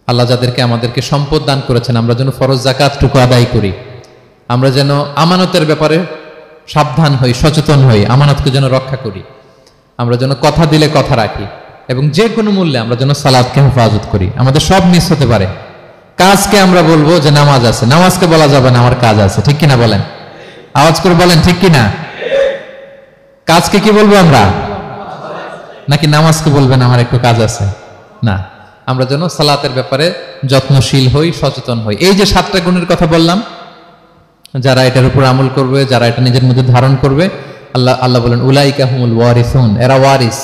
আল্লাহ যাদেরকে আমাদেরকে সম্পদ দান করেছেন, আমরা যেন ফরজ যাকাতটুকু আদায় করি, আমরা যেন আমানতের ব্যাপারে সাবধান হই, সচেতন হই, আমানতকে যেন রক্ষা করি, আমরা যেন কথা দিলে কথা রাখি, এবং যে কোনো মূল্যে আমরা যেন সালাতকে হেফাজত করি। আমাদের সব মিস হতে পারে। কাজকে আমরা বলবো যে নামাজ আছে, নামাজকে বলা যাবে না আমার কাজ আছে, ঠিক কিনা বলেন? আওয়াজ করে বলেন ঠিক কিনা? কাজকে কি বলবো আমরা, নাকি নামাজকে বলবেন আমার একটু কাজ আছে? না, আমরা যেন সালাতের ব্যাপারে যত্নশীল হই, সচেতন হই। এই যে 7টা গুণের কথা বললাম, যারা এটার উপর আমল করবে, যারা এটা নিজের মধ্যে ধারণ করবে, আল্লাহ বলেন উলাইকা হুমুল ওয়ারিসুন, এরা ওয়ারিস,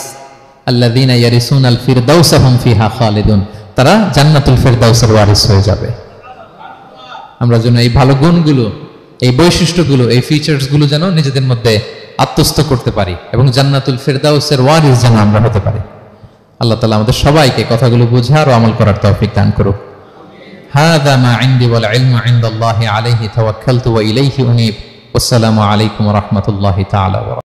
আল্লাযীনা ইয়ারিসুনাল ফিরদাউসা হুম ফিহা খালিদুন, তারা জান্নাতুল ফিরদাউসের ওয়ারিস হয়ে যাবে। আমরা যেন এই ভালো গুণগুলো, এই বৈশিষ্ট্যগুলো, এই ফিচার্সগুলো যেন নিজেদের মধ্যে আত্মস্থ করতে পারি, এবং জান্নাতুল ফিরদাউসের ওয়ারিস যেন আমরা হতে পারি। আল্লাহ তাআলা আমাদের সবাইকে কথাগুলো বুঝার ও আমল করার তৌফিক দান করুক। হাযা মা ইনদি ওয়াল ইলমু ইনদাল্লাহি আলাইহি তাওয়াক্কালতু ওয়া ইলাইহি উনীব। আসসালামু আলাইকুম ওয়া রাহমাতুল্লাহি তাআলা।